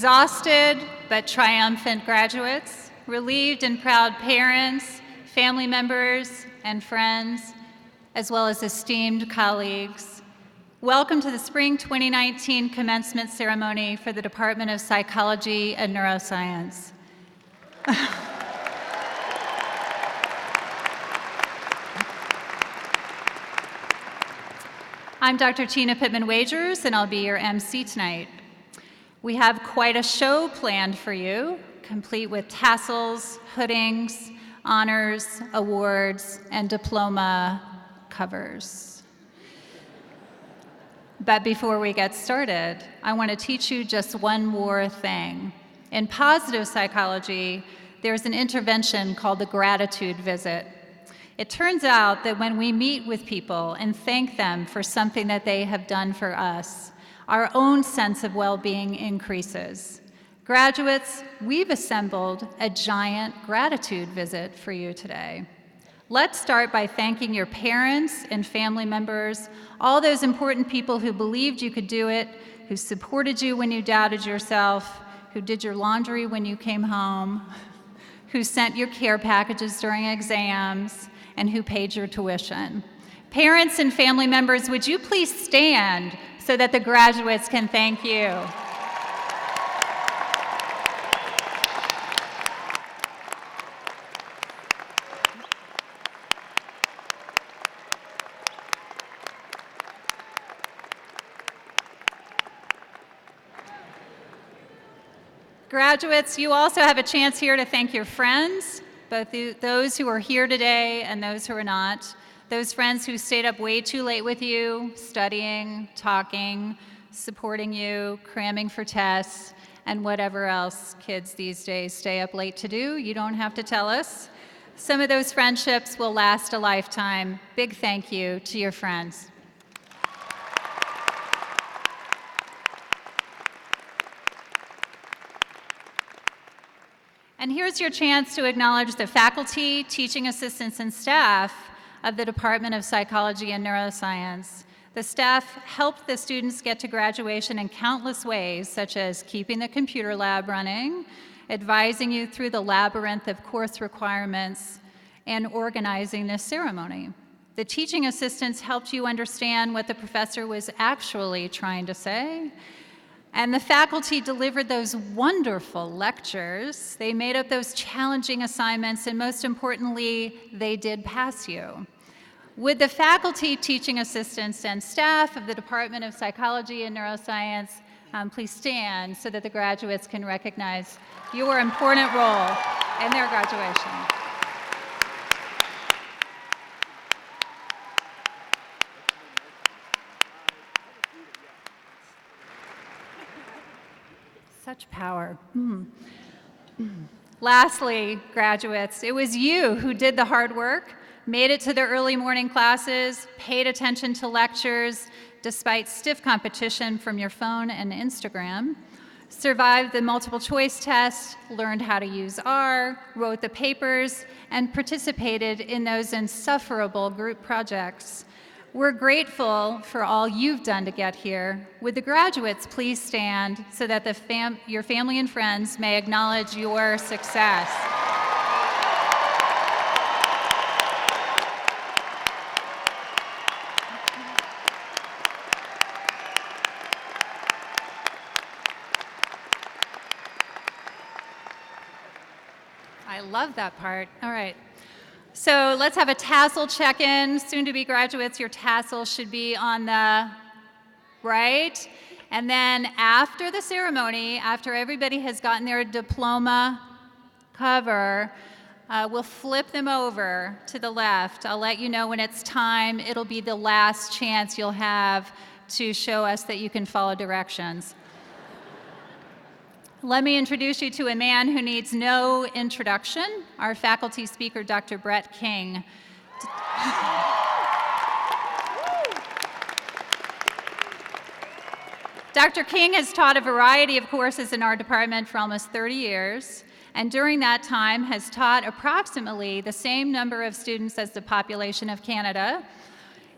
Exhausted but triumphant graduates, relieved and proud parents, family members, and friends, as well as esteemed colleagues, welcome to the Spring 2019 Commencement Ceremony for the Department of Psychology and Neuroscience. I'm Dr. Tina Pittman-Wagers, and I'll be your MC tonight. We have quite a show planned for you, complete with tassels, hoodings, honors, awards, and diploma covers. But before we get started, I want to teach you just one more thing. In positive psychology, there's an intervention called the gratitude visit. It turns out that when we meet with people and thank them for something that they have done for us, our own sense of well-being increases. Graduates, we've assembled a giant gratitude visit for you today. Let's start by thanking your parents and family members, all those important people who believed you could do it, who supported you when you doubted yourself, who did your laundry when you came home, who sent your care packages during exams, and who paid your tuition. Parents and family members, would you please stand so that the graduates can thank you? Graduates, you also have a chance here to thank your friends, both those who are here today and those who are not. Those friends who stayed up way too late with you, studying, talking, supporting you, cramming for tests, and whatever else kids these days stay up late to do. You don't have to tell us. Some of those friendships will last a lifetime. Big thank you to your friends. And here's your chance to acknowledge the faculty, teaching assistants, and staff of the Department of Psychology and Neuroscience. The staff helped the students get to graduation in countless ways, such as keeping the computer lab running, advising you through the labyrinth of course requirements, and organizing this ceremony. The teaching assistants helped you understand what the professor was actually trying to say, and the faculty delivered those wonderful lectures. They made up those challenging assignments, and most importantly, they did pass you. Would the faculty, teaching assistants, and staff of the Department of Psychology and Neuroscience please stand so that the graduates can recognize your important role in their graduation. Such power. Lastly, graduates, it was you who did the hard work, made it to the early morning classes, paid attention to lectures despite stiff competition from your phone and Instagram, survived the multiple choice test, learned how to use R, wrote the papers, and participated in those insufferable group projects. We're grateful for all you've done to get here. Would the graduates please stand so that your family and friends may acknowledge your success? I love that part. All right. So let's have a tassel check-in. Soon-to-be graduates, your tassel should be on the right. And then after the ceremony, after everybody has gotten their diploma cover, we'll flip them over to the left. I'll let you know when it's time. It'll be the last chance you'll have to show us that you can follow directions. Let me introduce you to a man who needs no introduction, our faculty speaker, Dr. Brett King. Dr. King has taught a variety of courses in our department for almost 30 years, and during that time has taught approximately the same number of students as the population of Canada.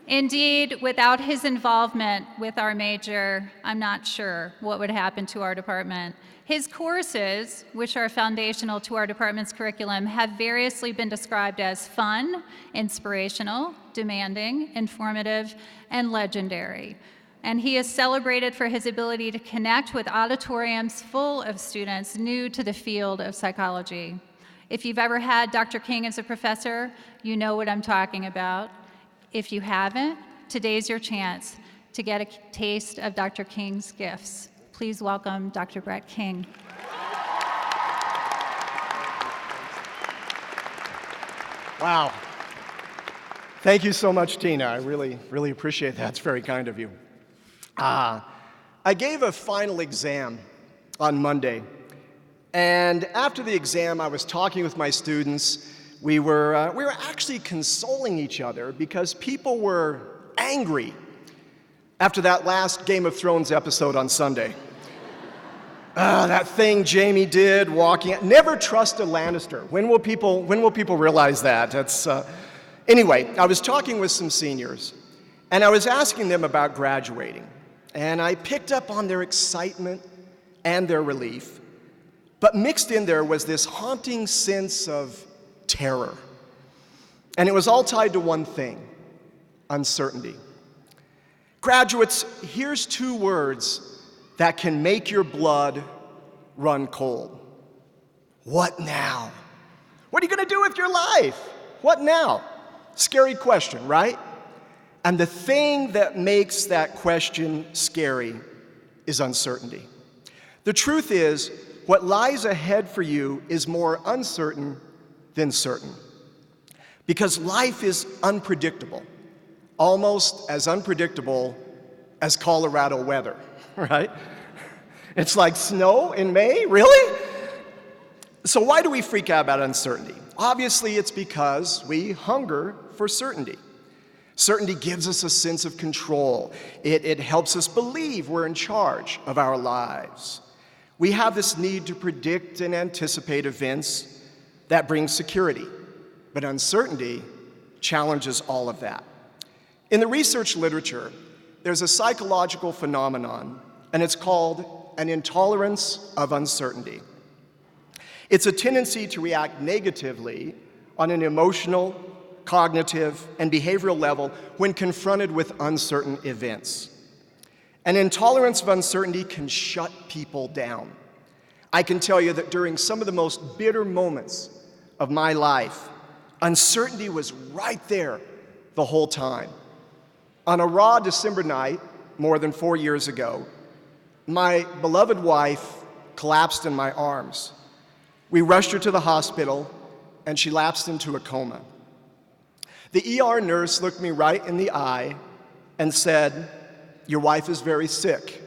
Indeed, without his involvement with our major, I'm not sure what would happen to our department. His courses, which are foundational to our department's curriculum, have variously been described as fun, inspirational, demanding, informative, and legendary. And he is celebrated for his ability to connect with auditoriums full of students new to the field of psychology. If you've ever had Dr. King as a professor, you know what I'm talking about. If you haven't, today's your chance to get a taste of Dr. King's gifts. Please welcome Dr. Brett King. Wow. Thank you so much, Tina. I really appreciate that. It's very kind of you. I gave a final exam on Monday, and after the exam, I was talking with my students. We were actually consoling each other because people were angry after that last Game of Thrones episode on Sunday. That thing Jamie did, never trust a Lannister. When will people realize that? Anyway, I was talking with some seniors, and I was asking them about graduating, and I picked up on their excitement and their relief, but mixed in there was this haunting sense of terror. And it was all tied to one thing: uncertainty. Graduates, here's two words that can make your blood run cold. What now? What are you going to do with your life? What now? Scary question, right? And the thing that makes that question scary is uncertainty. The truth is, what lies ahead for you is more uncertain than certain. Because life is unpredictable, almost as unpredictable as Colorado weather. Right? It's like snow in May, really? So why do we freak out about uncertainty? Obviously, it's because we hunger for certainty. Certainty gives us a sense of control. It helps us believe we're in charge of our lives. We have this need to predict and anticipate events that bring security, but uncertainty challenges all of that. In the research literature, there's a psychological phenomenon, and it's called an intolerance of uncertainty. It's a tendency to react negatively on an emotional, cognitive, and behavioral level when confronted with uncertain events. An intolerance of uncertainty can shut people down. I can tell you that during some of the most bitter moments of my life, uncertainty was right there the whole time. On a raw December night, more than 4 years ago, my beloved wife collapsed in my arms. We rushed her to the hospital, and she lapsed into a coma. The ER nurse looked me right in the eye and said, "Your wife is very sick,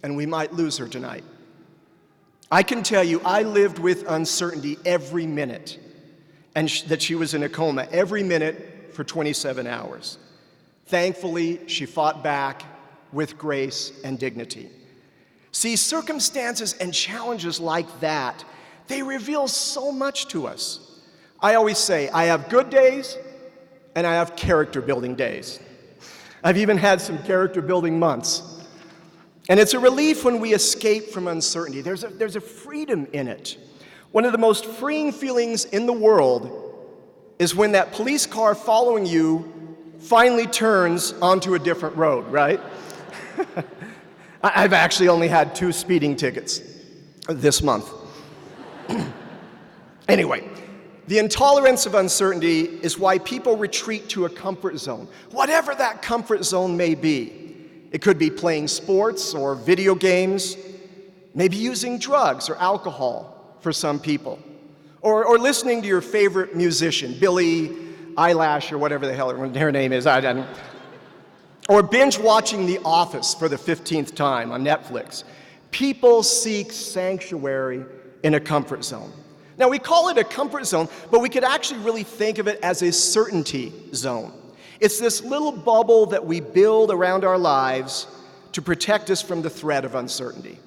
and we might lose her tonight." I can tell you, I lived with uncertainty every minute, and that she was in a coma every minute for 27 hours. Thankfully, she fought back with grace and dignity. See, circumstances and challenges like that, they reveal so much to us. I always say, I have good days and I have character-building days. I've even had some character-building months. And it's a relief when we escape from uncertainty. There's a freedom in it. One of the most freeing feelings in the world is when that police car following you finally turns onto a different road, right? I've actually only had 2 speeding tickets this month. Anyway, the intolerance of uncertainty is why people retreat to a comfort zone, whatever that comfort zone may be. It could be playing sports or video games, maybe using drugs or alcohol for some people, or listening to your favorite musician, Billie Eilish or whatever the hell her name is, I don't know. Or binge watching The Office for the 15th time on Netflix. People seek sanctuary in a comfort zone. Now, we call it a comfort zone, but we could actually really think of it as a certainty zone. It's this little bubble that we build around our lives to protect us from the threat of uncertainty.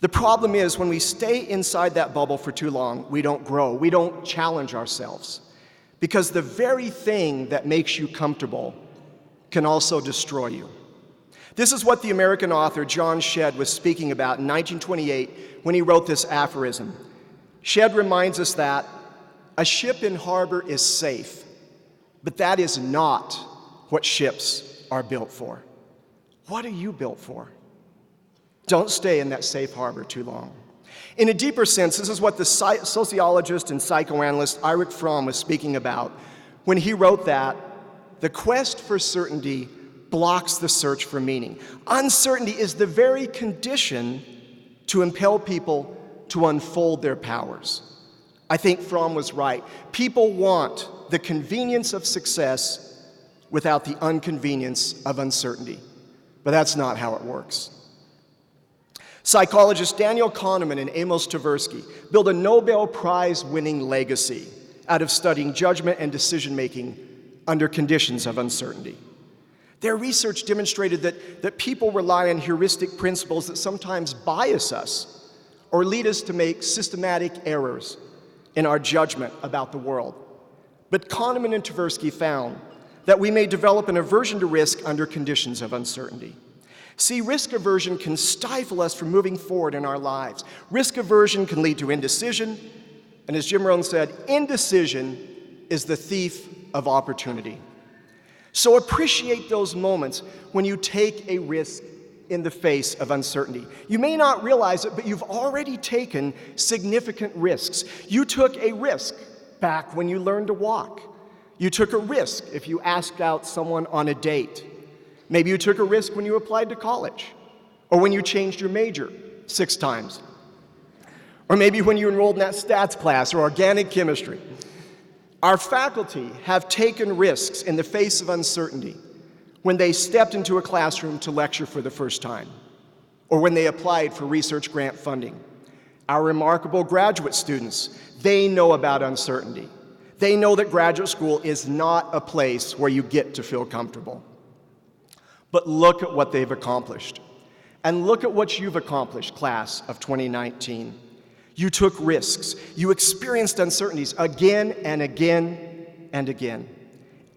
The problem is when we stay inside that bubble for too long, we don't grow, we don't challenge ourselves. Because the very thing that makes you comfortable can also destroy you. This is what the American author John Shedd was speaking about in 1928 when he wrote this aphorism. Shedd reminds us that a ship in harbor is safe, but that is not what ships are built for. What are you built for? Don't stay in that safe harbor too long. In a deeper sense, this is what the sociologist and psychoanalyst Erich Fromm was speaking about when he wrote that the quest for certainty blocks the search for meaning. Uncertainty is the very condition to impel people to unfold their powers. I think Fromm was right. People want the convenience of success without the inconvenience of uncertainty. But that's not how it works. Psychologists Daniel Kahneman and Amos Tversky built a Nobel Prize-winning legacy out of studying judgment and decision-making under conditions of uncertainty. Their research demonstrated that people rely on heuristic principles that sometimes bias us or lead us to make systematic errors in our judgment about the world. But Kahneman and Tversky found that we may develop an aversion to risk under conditions of uncertainty. See, risk aversion can stifle us from moving forward in our lives. Risk aversion can lead to indecision, and as Jim Rohn said, indecision is the thief of opportunity. So appreciate those moments when you take a risk in the face of uncertainty. You may not realize it, but you've already taken significant risks. You took a risk back when you learned to walk. You took a risk if you asked out someone on a date. Maybe you took a risk when you applied to college, or when you changed your major 6 times. Or maybe when you enrolled in that stats class or organic chemistry. Our faculty have taken risks in the face of uncertainty when they stepped into a classroom to lecture for the first time, or when they applied for research grant funding. Our remarkable graduate students, they know about uncertainty. They know that graduate school is not a place where you get to feel comfortable. But look at what they've accomplished. And look at what you've accomplished, class of 2019. You took risks. You experienced uncertainties again and again and again.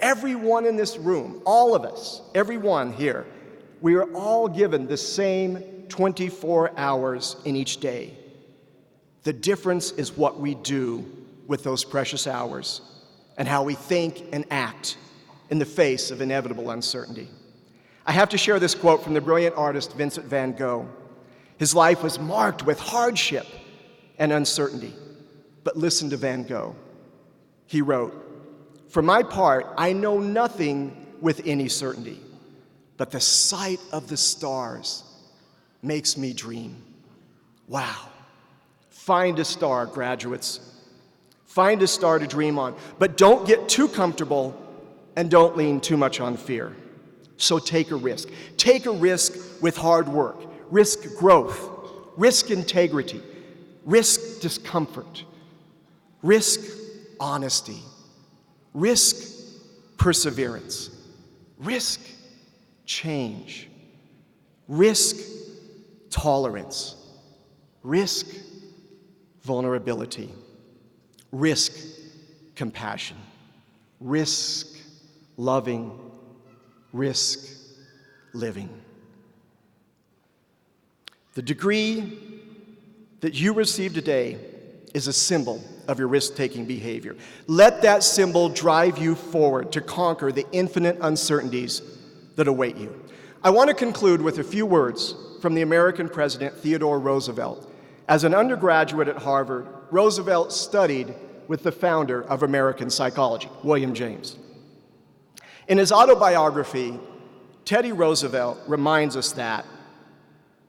Everyone in this room, all of us, everyone here, we are all given the same 24 hours in each day. The difference is what we do with those precious hours and how we think and act in the face of inevitable uncertainty. I have to share this quote from the brilliant artist Vincent Van Gogh. His life was marked with hardship and uncertainty. But listen to Van Gogh. He wrote, "For my part, I know nothing with any certainty, but the sight of the stars makes me dream." Wow. Find a star, graduates. Find a star to dream on. But don't get too comfortable and don't lean too much on fear. So take a risk. Take a risk with hard work. Risk growth. Risk integrity. Risk discomfort. Risk honesty. Risk perseverance. Risk change. Risk tolerance. Risk vulnerability. Risk compassion. Risk loving. Risk living. The degree that you receive today is a symbol of your risk-taking behavior. Let that symbol drive you forward to conquer the infinite uncertainties that await you. I want to conclude with a few words from the American President Theodore Roosevelt. As an undergraduate at Harvard, Roosevelt studied with the founder of American psychology, William James. In his autobiography, Teddy Roosevelt reminds us that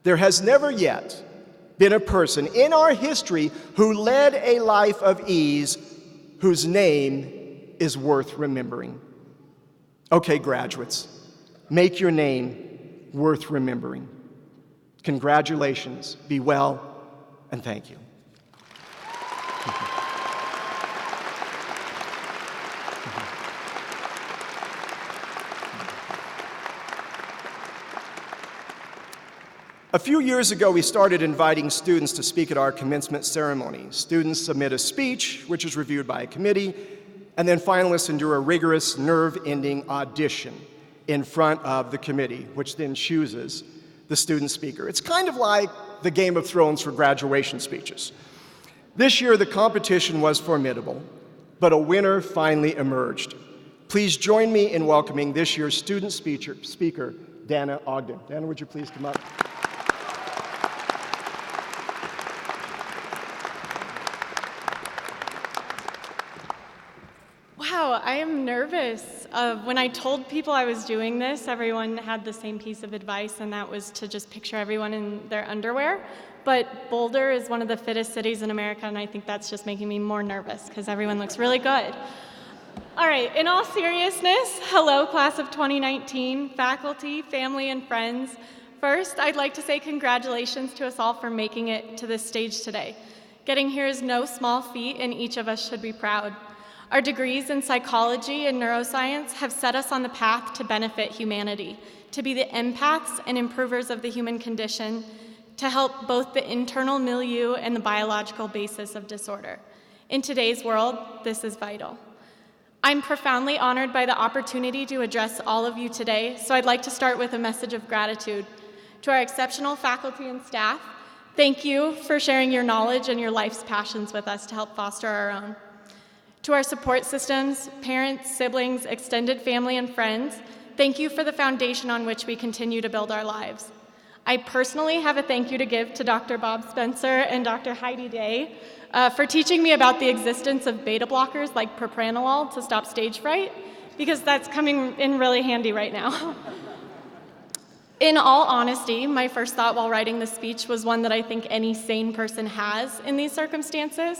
there has never yet been a person in our history who led a life of ease whose name is worth remembering. Okay, graduates, make your name worth remembering. Congratulations, be well, and thank you. A few years ago, we started inviting students to speak at our commencement ceremony. Students submit a speech, which is reviewed by a committee, and then finalists endure a rigorous, nerve-ending audition in front of the committee, which then chooses the student speaker. It's kind of like the Game of Thrones for graduation speeches. This year, the competition was formidable, but a winner finally emerged. Please join me in welcoming this year's student speaker, Dana Ogden. Dana, would you please come up? Wow, I am nervous. When I told people I was doing this, everyone had the same piece of advice, and that was to just picture everyone in their underwear. But Boulder is one of the fittest cities in America, and I think that's just making me more nervous because everyone looks really good. All right, in all seriousness, hello, class of 2019, faculty, family, and friends. First, I'd like to say congratulations to us all for making it to this stage today. Getting here is no small feat, and each of us should be proud. Our degrees in psychology and neuroscience have set us on the path to benefit humanity, to be the empaths and improvers of the human condition, to help both the internal milieu and the biological basis of disorder. In today's world, this is vital. I'm profoundly honored by the opportunity to address all of you today, so I'd like to start with a message of gratitude. To our exceptional faculty and staff, thank you for sharing your knowledge and your life's passions with us to help foster our own. To our support systems, parents, siblings, extended family, and friends, thank you for the foundation on which we continue to build our lives. I personally have a thank you to give to Dr. Bob Spencer and Dr. Heidi Day for teaching me about the existence of beta blockers like propranolol to stop stage fright, because that's coming in really handy right now. In all honesty, my first thought while writing this speech was one that I think any sane person has in these circumstances.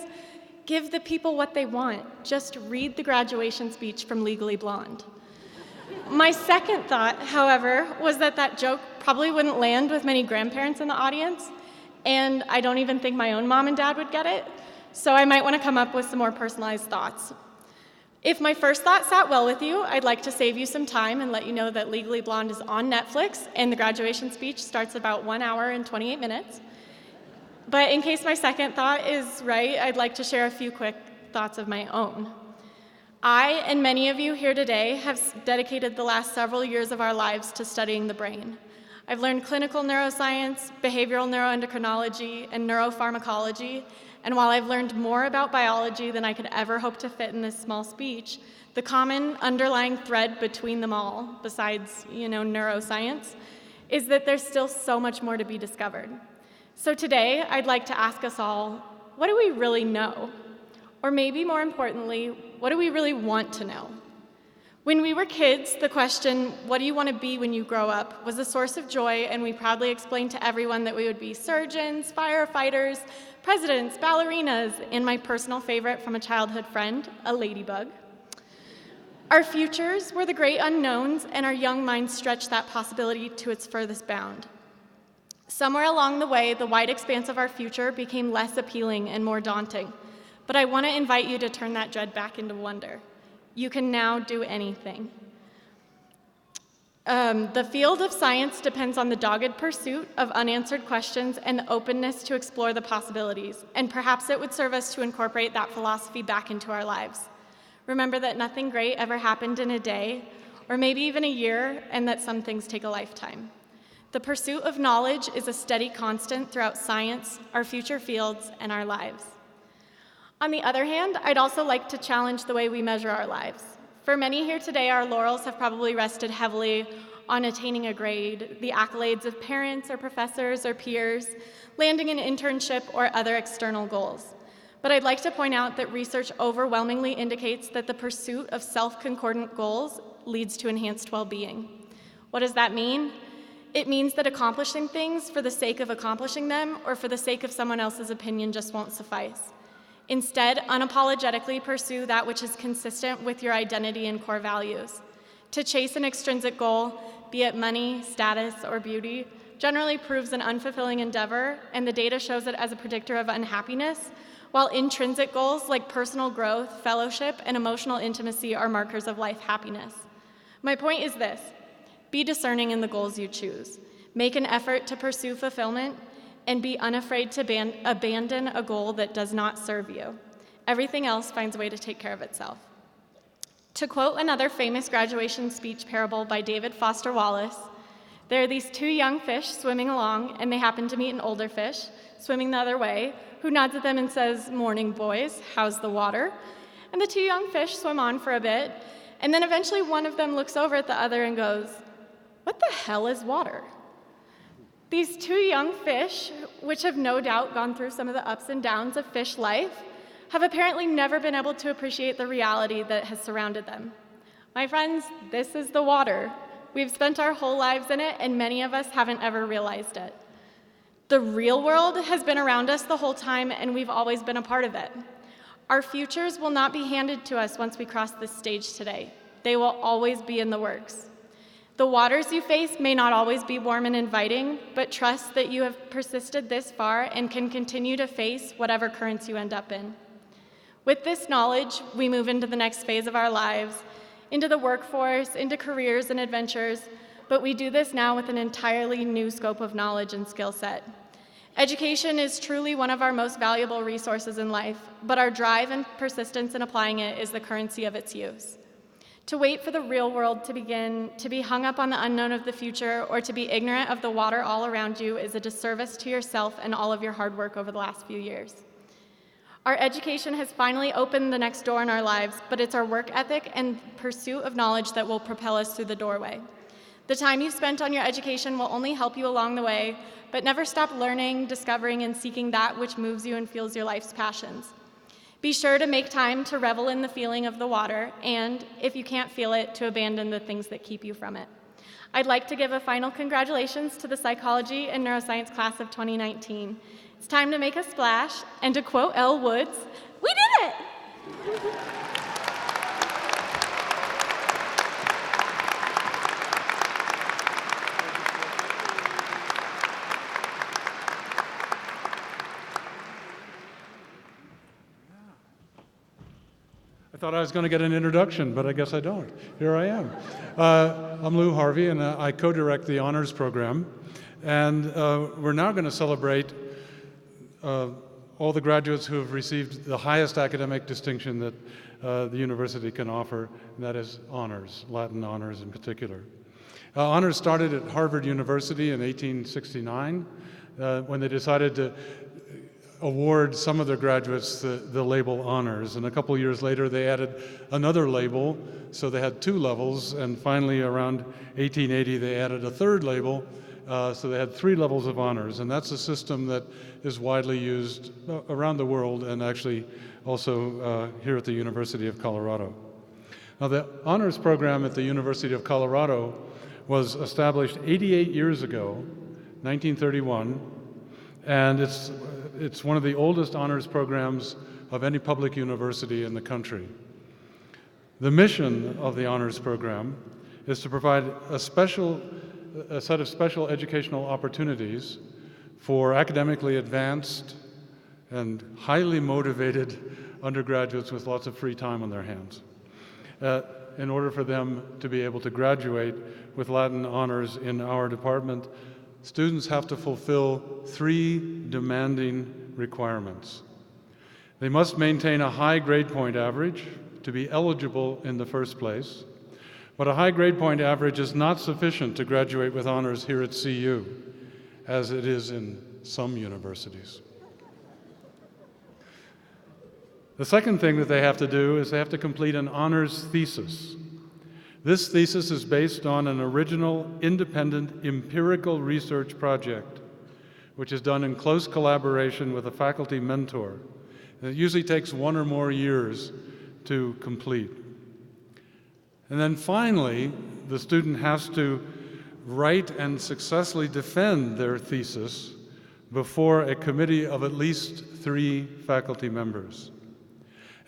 Give the people what they want. Just read the graduation speech from Legally Blonde. My second thought, however, was that joke probably wouldn't land with many grandparents in the audience, and I don't even think my own mom and dad would get it, so I might want to come up with some more personalized thoughts. If my first thought sat well with you, I'd like to save you some time and let you know that Legally Blonde is on Netflix, and the graduation speech starts about 1 hour and 28 minutes. But in case my second thought is right, I'd like to share a few quick thoughts of my own. I and many of you here today have dedicated the last several years of our lives to studying the brain. I've learned clinical neuroscience, behavioral neuroendocrinology, and neuropharmacology, and while I've learned more about biology than I could ever hope to fit in this small speech, the common underlying thread between them all, besides, neuroscience, is that there's still so much more to be discovered. So today, I'd like to ask us all, what do we really know? Or maybe more importantly, what do we really want to know? When we were kids, the question, what do you want to be when you grow up, was a source of joy, and we proudly explained to everyone that we would be surgeons, firefighters, presidents, ballerinas, and my personal favorite from a childhood friend, a ladybug. Our futures were the great unknowns, and our young minds stretched that possibility to its furthest bound. Somewhere along the way, the wide expanse of our future became less appealing and more daunting. But I want to invite you to turn that dread back into wonder. You can now do anything. The field of science depends on the dogged pursuit of unanswered questions and the openness to explore the possibilities, and perhaps it would serve us to incorporate that philosophy back into our lives. Remember that nothing great ever happened in a day, or maybe even a year, and that some things take a lifetime. The pursuit of knowledge is a steady constant throughout science, our future fields, and our lives. On the other hand, I'd also like to challenge the way we measure our lives. For many here today, our laurels have probably rested heavily on attaining a grade, the accolades of parents or professors or peers, landing an internship, or other external goals. But I'd like to point out that research overwhelmingly indicates that the pursuit of self-concordant goals leads to enhanced well-being. What does that mean? It means that accomplishing things for the sake of accomplishing them or for the sake of someone else's opinion just won't suffice. Instead, unapologetically pursue that which is consistent with your identity and core values. To chase an extrinsic goal, be it money, status, or beauty, generally proves an unfulfilling endeavor, and the data shows it as a predictor of unhappiness, while intrinsic goals like personal growth, fellowship, and emotional intimacy are markers of life happiness. My point is this: be discerning in the goals you choose. Make an effort to pursue fulfillment, and be unafraid to abandon a goal that does not serve you. Everything else finds a way to take care of itself. To quote another famous graduation speech parable by David Foster Wallace, there are these two young fish swimming along, and they happen to meet an older fish swimming the other way, who nods at them and says, "Morning, boys, how's the water?" And the two young fish swim on for a bit, and then eventually one of them looks over at the other and goes, "What the hell is water?" These two young fish, which have no doubt gone through some of the ups and downs of fish life, have apparently never been able to appreciate the reality that has surrounded them. My friends, this is the water. We've spent our whole lives in it, and many of us haven't ever realized it. The real world has been around us the whole time, and we've always been a part of it. Our futures will not be handed to us once we cross this stage today. They will always be in the works. The waters you face may not always be warm and inviting, but trust that you have persisted this far and can continue to face whatever currents you end up in. With this knowledge, we move into the next phase of our lives, into the workforce, into careers and adventures, but we do this now with an entirely new scope of knowledge and skill set. Education is truly one of our most valuable resources in life, but our drive and persistence in applying it is the currency of its use. To wait for the real world to begin, to be hung up on the unknown of the future, or to be ignorant of the water all around you is a disservice to yourself and all of your hard work over the last few years. Our education has finally opened the next door in our lives, but it's our work ethic and pursuit of knowledge that will propel us through the doorway. The time you've spent on your education will only help you along the way, but never stop learning, discovering, and seeking that which moves you and fuels your life's passions. Be sure to make time to revel in the feeling of the water, and, if you can't feel it, to abandon the things that keep you from it. I'd like to give a final congratulations to the Psychology and Neuroscience class of 2019. It's time to make a splash, and to quote Elle Woods, "We did it!" I thought I was going to get an introduction, but I guess I don't. Here I am. I'm Lou Harvey, and I co-direct the honors program. And we're now going to celebrate all the graduates who have received the highest academic distinction that the university can offer, and that is honors, Latin honors in particular. Honors started at Harvard University in 1869 when they decided to award some of their graduates the label honors, and a couple years later they added another label, so they had two levels, and finally around 1880 they added a third label, so they had three levels of honors, and that's a system that is widely used around the world and actually also here at the University of Colorado. Now, the honors program at the University of Colorado was established 88 years ago, 1931, and it's one of the oldest honors programs of any public university in the country. The mission of the honors program is to provide a set of special educational opportunities for academically advanced and highly motivated undergraduates with lots of free time on their hands, in order for them to be able to graduate with Latin honors in our department. Students have to fulfill three demanding requirements. They must maintain a high grade point average to be eligible in the first place, but a high grade point average is not sufficient to graduate with honors here at CU, as it is in some universities. The second thing that they have to do is they have to complete an honors thesis. This thesis is based on an original, independent, empirical research project, which is done in close collaboration with a faculty mentor. And it usually takes 1 or more years to complete. And then finally, the student has to write and successfully defend their thesis before a committee of at least 3 faculty members.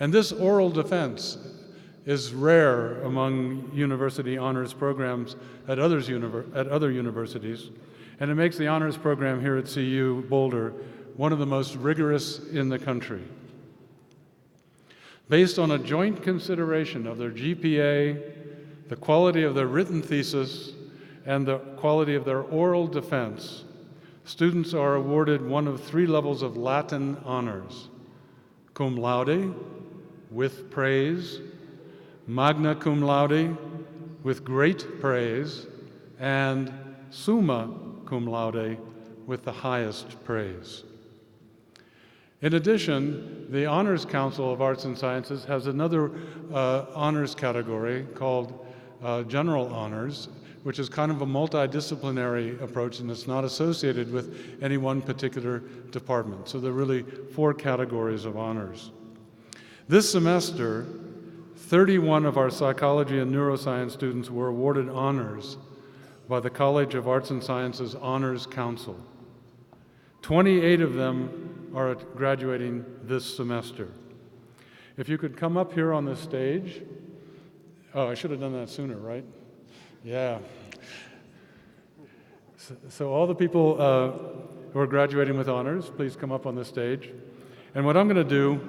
And this oral defense is rare among university honors programs at other universities, and it makes the honors program here at CU Boulder one of the most rigorous in the country. Based on a joint consideration of their GPA, the quality of their written thesis, and the quality of their oral defense, students are awarded one of 3 levels of Latin honors: cum laude, with praise, magna cum laude with great praise, and summa cum laude with the highest praise. In addition, the Honors Council of Arts and Sciences has another honors category called General Honors, which is kind of a multidisciplinary approach, and it's not associated with any one particular department. So there are really 4 categories of honors. This semester, 31 of our psychology and neuroscience students were awarded honors by the College of Arts and Sciences Honors Council. 28 of them are graduating this semester. If you could come up here on the stage. Oh, I should have done that sooner, right? Yeah. So all the people who are graduating with honors, please come up on the stage. And what I'm going to do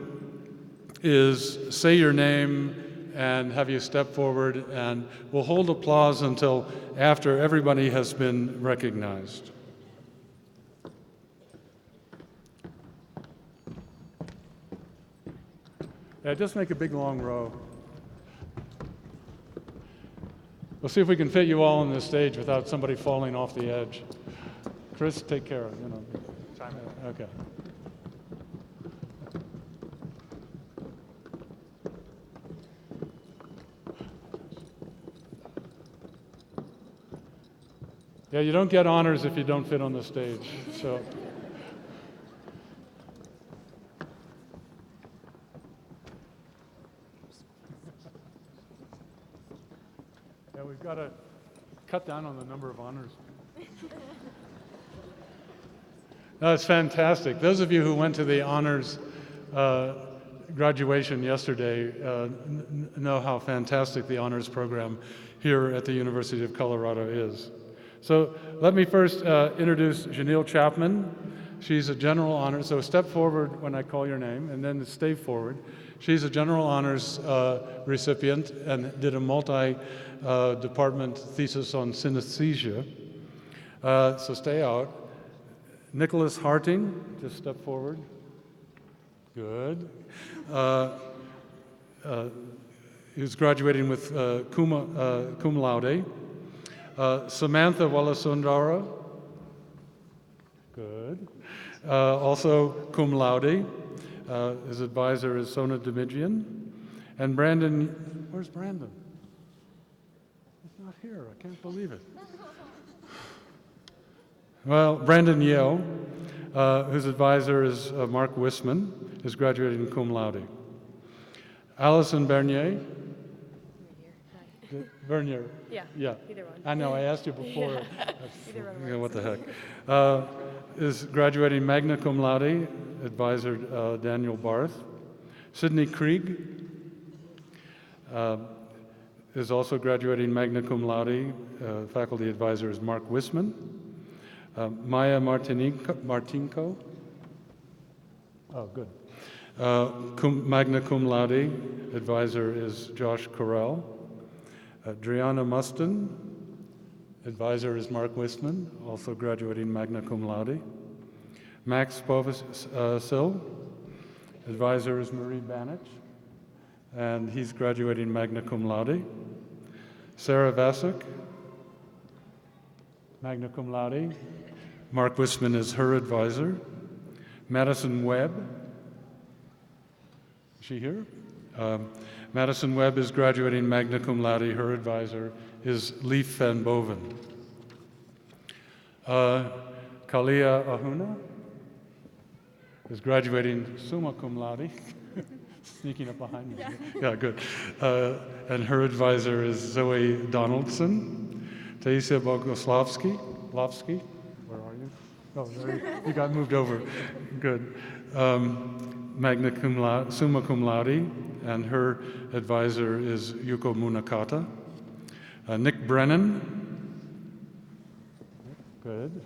is say your name and have you step forward, and we'll hold applause until after everybody has been recognized. Yeah, just make a big long row. We'll see if we can fit you all on this stage without somebody falling off the edge. Chris, take care of it. Chime in. Okay. Yeah, you don't get honors if you don't fit on the stage. So. Yeah, we've got to cut down on the number of honors. No, it's fantastic. Those of you who went to the honors graduation yesterday know how fantastic the honors program here at the University of Colorado is. So let me first introduce Genial Chapman. She's a general honors, so step forward when I call your name, and then stay forward. She's a general honors recipient and did a multi-department thesis on synesthesia. So stay out. Nicholas Harting, just step forward. Good. He's graduating with cum laude. Samantha Wallasundara. Good. Also cum laude. His advisor is Sona Dimijian. And Brandon, where's Brandon? He's not here, I can't believe it. Well, Brandon Yeo, whose advisor is Mark Whisman, is graduating cum laude. Allison Bernier. Vernier. Yeah, either one. I know, I asked you before. Either one You know, what the heck. Is graduating magna cum laude, advisor Daniel Barth. Sydney Krieg is also graduating magna cum laude, faculty advisor is Mark Whisman. Maya Martinko. Oh, good. Magna cum laude, advisor is Josh Correll. Driana Muston, advisor is Mark Whisman, also graduating magna cum laude. Max Povasil, advisor is Marie Banich, and he's graduating magna cum laude. Sarah Vasek, magna cum laude. Mark Whisman is her advisor. Madison Webb, is she here? Madison Webb is graduating magna cum laude. Her advisor is Leif Van Boven. Kalia Ahuna is graduating summa cum laude. Sneaking up behind me. Yeah, good. And her advisor is Zoe Donaldson. Taisia Bogoslavsky. Where are you? Oh, there you got moved over. Good. Magna cum laude, summa cum laude, and her advisor is Yuko Munakata. Nick Brennan. Good.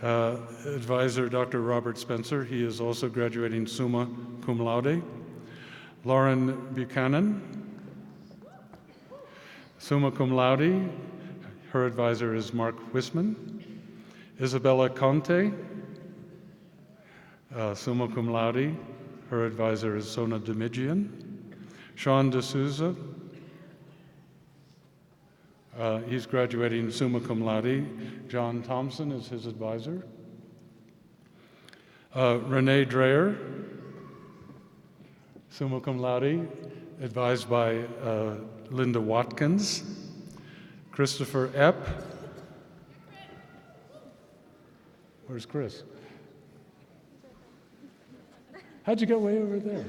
Advisor Dr. Robert Spencer. He is also graduating summa cum laude. Lauren Buchanan, summa cum laude. Her advisor is Mark Whisman. Isabella Conte, summa cum laude. Her advisor is Sona Dimijian. Sean D'Souza, He's graduating summa cum laude. John Thompson is his advisor. Renee Dreyer, summa cum laude, advised by Linda Watkins. Christopher Epp. Where's Chris? How'd you get way over there?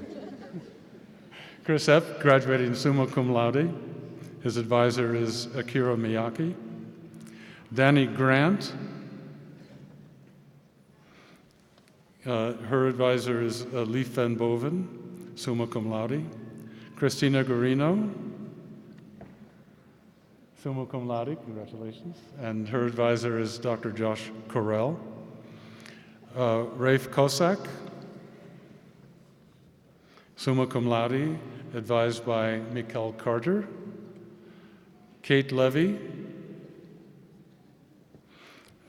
Chris Epp, graduating summa cum laude. His advisor is Akira Miyake. Danny Grant. Her advisor is Leif Van Boven, summa cum laude. Christina Guarino, summa cum laude, congratulations. And her advisor is Dr. Josh Correll. Rafe Kosak, summa cum laude, advised by Mikkel Carter. Kate Levy,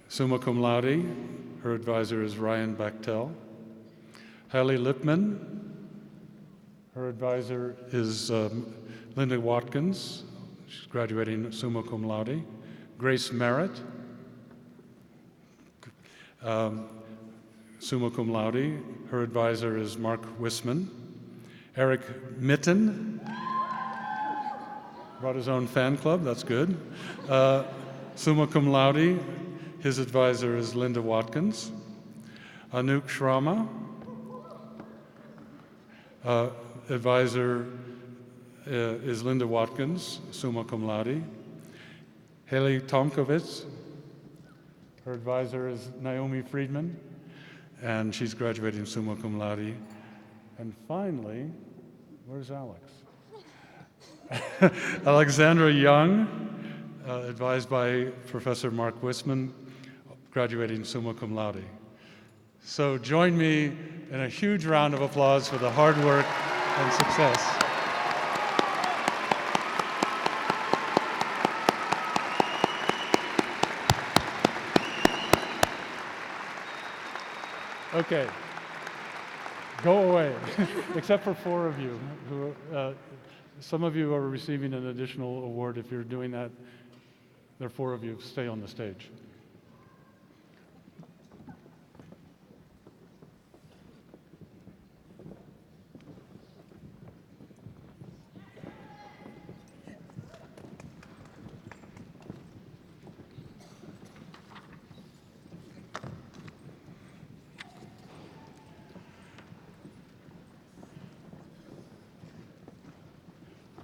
summa cum laude, her advisor is Ryan Bachtel. Hallie Lipman, her advisor is Linda Watkins. She's graduating summa cum laude. Grace Merritt, summa cum laude. Her advisor is Mark Whisman. Eric Mitten, brought his own fan club, that's good. Summa cum laude, his advisor is Linda Watkins. Anouk Shrama, advisor is Linda Watkins, summa cum laude. Haley Tomkovitz, her advisor is Naomi Friedman, and she's graduating summa cum laude. And finally, where's Alex? Alexandra Young, advised by Professor Mark Whisman, graduating summa cum laude. So join me in a huge round of applause for the hard work and success. Okay, go away, except for 4 of you who, some of you are receiving an additional award. If you're doing that, there are 4 of you, stay on the stage.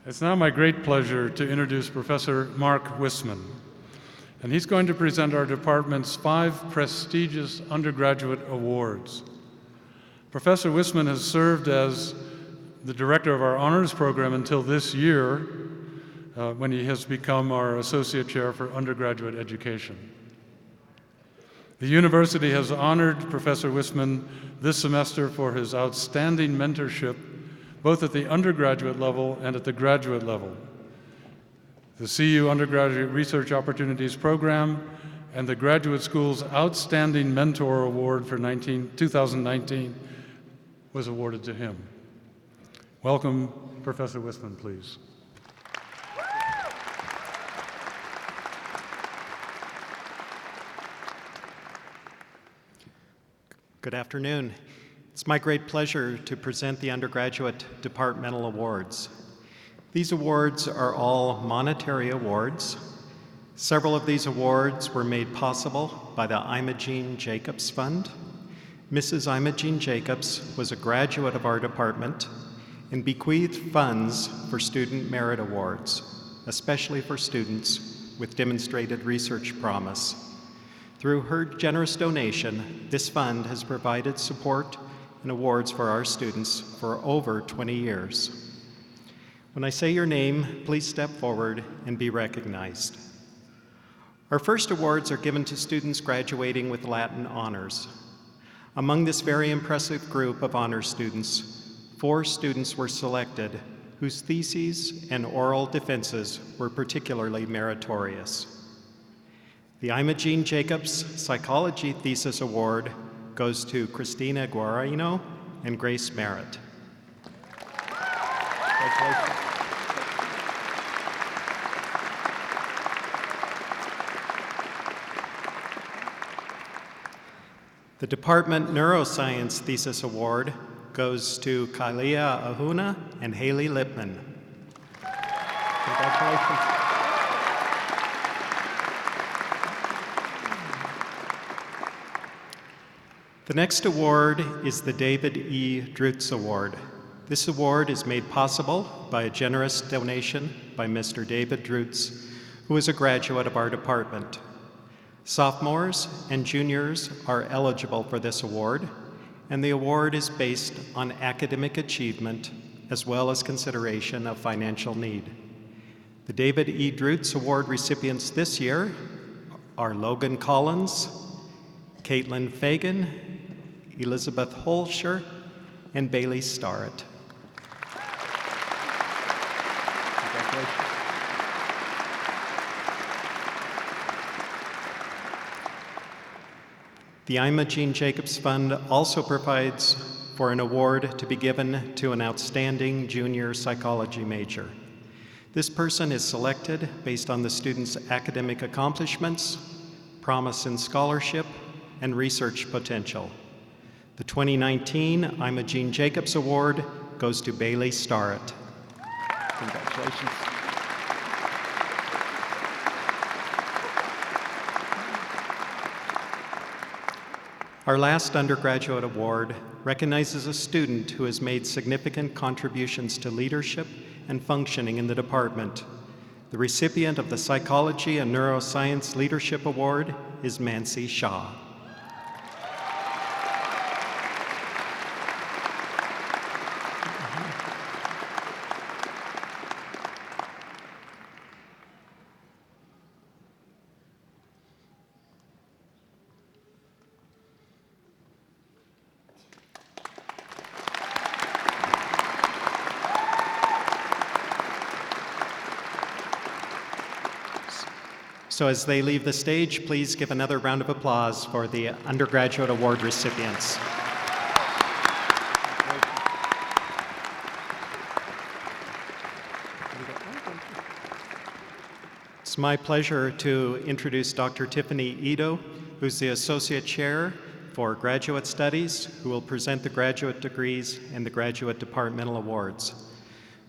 It's now my great pleasure to introduce Professor Mark Whisman, and he's going to present our department's 5 prestigious undergraduate awards. Professor Whisman has served as the director of our honors program until this year, when he has become our associate chair for undergraduate education. The university has honored Professor Whisman this semester for his outstanding mentorship both at the undergraduate level and at the graduate level. The CU Undergraduate Research Opportunities Program and the Graduate School's Outstanding Mentor Award for 2019 was awarded to him. Welcome, Professor Whisman, please. Good afternoon. It's my great pleasure to present the Undergraduate Departmental Awards. These awards are all monetary awards. Several of these awards were made possible by the Imogene Jacobs Fund. Mrs. Imogene Jacobs was a graduate of our department and bequeathed funds for student merit awards, especially for students with demonstrated research promise. Through her generous donation, this fund has provided support and awards for our students for over 20 years. When I say your name, please step forward and be recognized. Our first awards are given to students graduating with Latin honors. Among this very impressive group of honor students, 4 students were selected whose theses and oral defenses were particularly meritorious. The Imogene Jacobs Psychology Thesis Award goes to Christina Guarino and Grace Merritt. The Department Neuroscience Thesis Award goes to Kalia Ahuna and Haley Lipman. Congratulations. The next award is the David E. Dritz Award. This award is made possible by a generous donation by Mr. David Dritz, who is a graduate of our department. Sophomores and juniors are eligible for this award, and the award is based on academic achievement as well as consideration of financial need. The David E. Dritz Award recipients this year are Logan Collins, Caitlin Fagan, Elizabeth Holscher, and Bailey Starrett. Congratulations. The Imogene Jacobs Fund also provides for an award to be given to an outstanding junior psychology major. This person is selected based on the student's academic accomplishments, promise in scholarship, and research potential. The 2019 Imogene Jacobs Award goes to Bailey Starrett. Congratulations. Our last undergraduate award recognizes a student who has made significant contributions to leadership and functioning in the department. The recipient of the Psychology and Neuroscience Leadership Award is Mansi Shah. So as they leave the stage, please give another round of applause for the undergraduate award recipients. It's my pleasure to introduce Dr. Tiffany Ito, who's the Associate Chair for Graduate Studies, who will present the graduate degrees and the graduate departmental awards.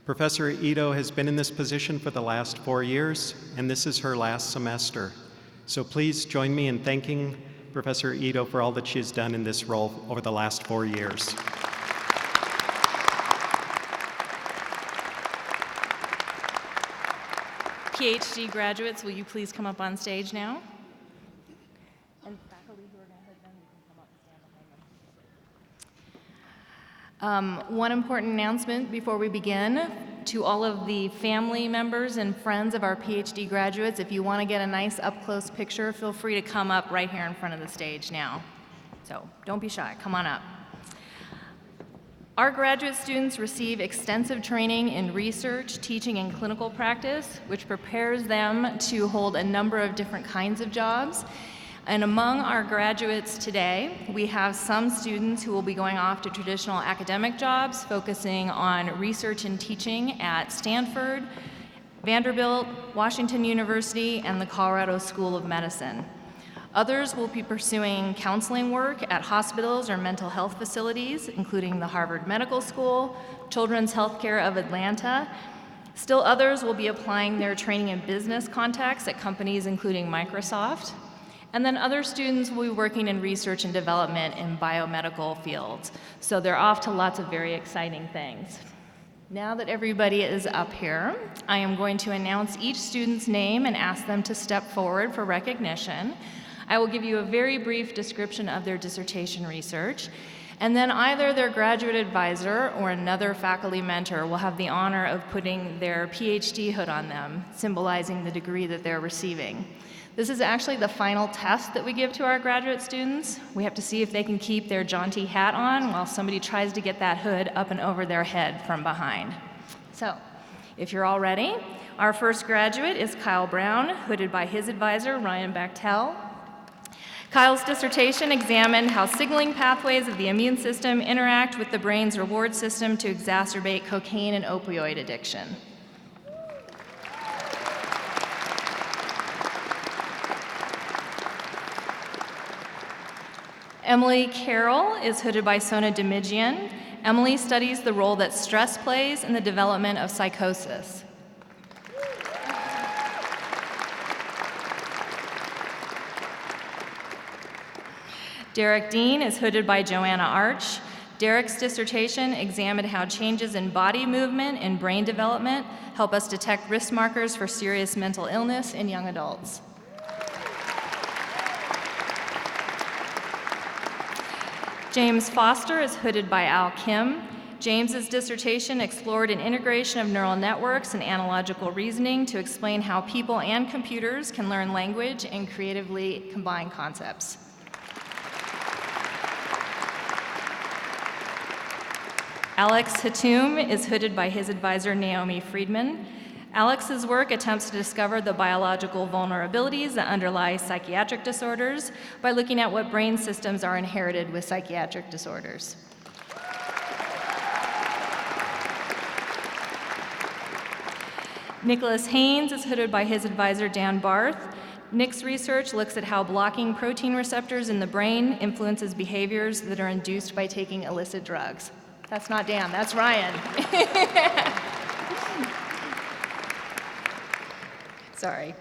Professor Ito has been in this position for the last 4 years, and this is her last semester. So please join me in thanking Professor Ito for all that she has done in this role over the last 4 years. PhD graduates, will you please come up on stage now? And faculty who are going to head them, you can come up and stand behind them. One important announcement before we begin. To all of the family members and friends of our PhD graduates, if you want to get a nice up-close picture, feel free to come up right here in front of the stage now. So don't be shy, come on up. Our graduate students receive extensive training in research, teaching, and clinical practice, which prepares them to hold a number of different kinds of jobs. And among our graduates today, we have some students who will be going off to traditional academic jobs, focusing on research and teaching at Stanford, Vanderbilt, Washington University, and the Colorado School of Medicine. Others will be pursuing counseling work at hospitals or mental health facilities, including the Harvard Medical School, Children's Healthcare of Atlanta. Still others will be applying their training in business contacts at companies including Microsoft. And then other students will be working in research and development in biomedical fields. So they're off to lots of very exciting things. Now that everybody is up here, I am going to announce each student's name and ask them to step forward for recognition. I will give you a very brief description of their dissertation research, and then either their graduate advisor or another faculty mentor will have the honor of putting their PhD hood on them, symbolizing the degree that they're receiving. This is actually the final test that we give to our graduate students. We have to see if they can keep their jaunty hat on while somebody tries to get that hood up and over their head from behind. So, if you're all ready, our first graduate is Kyle Brown, hooded by his advisor, Ryan Bechtel. Kyle's dissertation examined how signaling pathways of the immune system interact with the brain's reward system to exacerbate cocaine and opioid addiction. Emily Carroll is hooded by Sona Dimijian. Emily studies the role that stress plays in the development of psychosis. Derek Dean is hooded by Joanna Arch. Derek's dissertation examined how changes in body movement and brain development help us detect risk markers for serious mental illness in young adults. James Foster is hooded by Al Kim. James's dissertation explored an integration of neural networks and analogical reasoning to explain how people and computers can learn language and creatively combine concepts. Alex Hatum is hooded by his advisor, Naomi Friedman. Alex's work attempts to discover the biological vulnerabilities that underlie psychiatric disorders by looking at what brain systems are inherited with psychiatric disorders. Nicholas Haynes is hooded by his advisor, Dan Barth. Nick's research looks at how blocking protein receptors in the brain influences behaviors that are induced by taking illicit drugs. That's not Dan, that's Ryan. Sorry.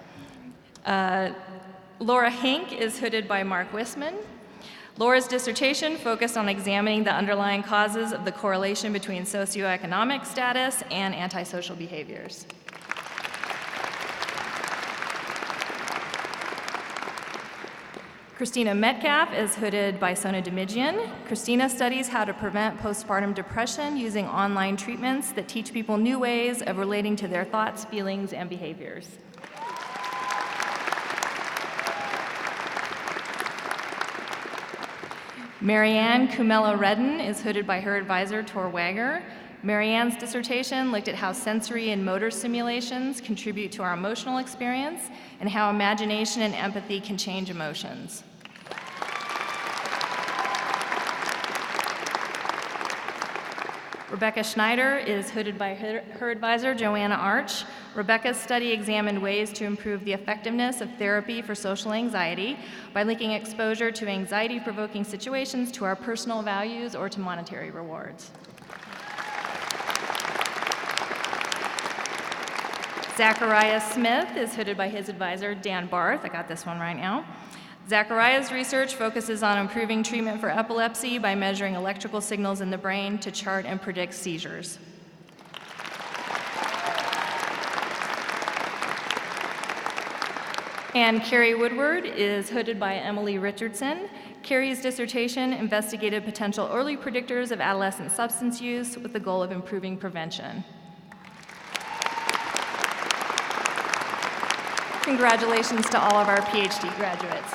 Laura Hink is hooded by Mark Whisman. Laura's dissertation focused on examining the underlying causes of the correlation between socioeconomic status and antisocial behaviors. Christina Metcalf is hooded by Sona Dimijian. Christina studies how to prevent postpartum depression using online treatments that teach people new ways of relating to their thoughts, feelings, and behaviors. Marianne Kumela-Redden is hooded by her advisor, Tor Wager. Marianne's dissertation looked at how sensory and motor simulations contribute to our emotional experience and how imagination and empathy can change emotions. Rebecca Schneider is hooded by her advisor, Joanna Arch. Rebecca's study examined ways to improve the effectiveness of therapy for social anxiety by linking exposure to anxiety-provoking situations to our personal values or to monetary rewards. Zachariah Smith is hooded by his advisor, Dan Barth. I got this one right now. Zachariah's research focuses on improving treatment for epilepsy by measuring electrical signals in the brain to chart and predict seizures. And Carrie Woodward is hooded by Emily Richardson. Carrie's dissertation investigated potential early predictors of adolescent substance use with the goal of improving prevention. Congratulations to all of our PhD graduates.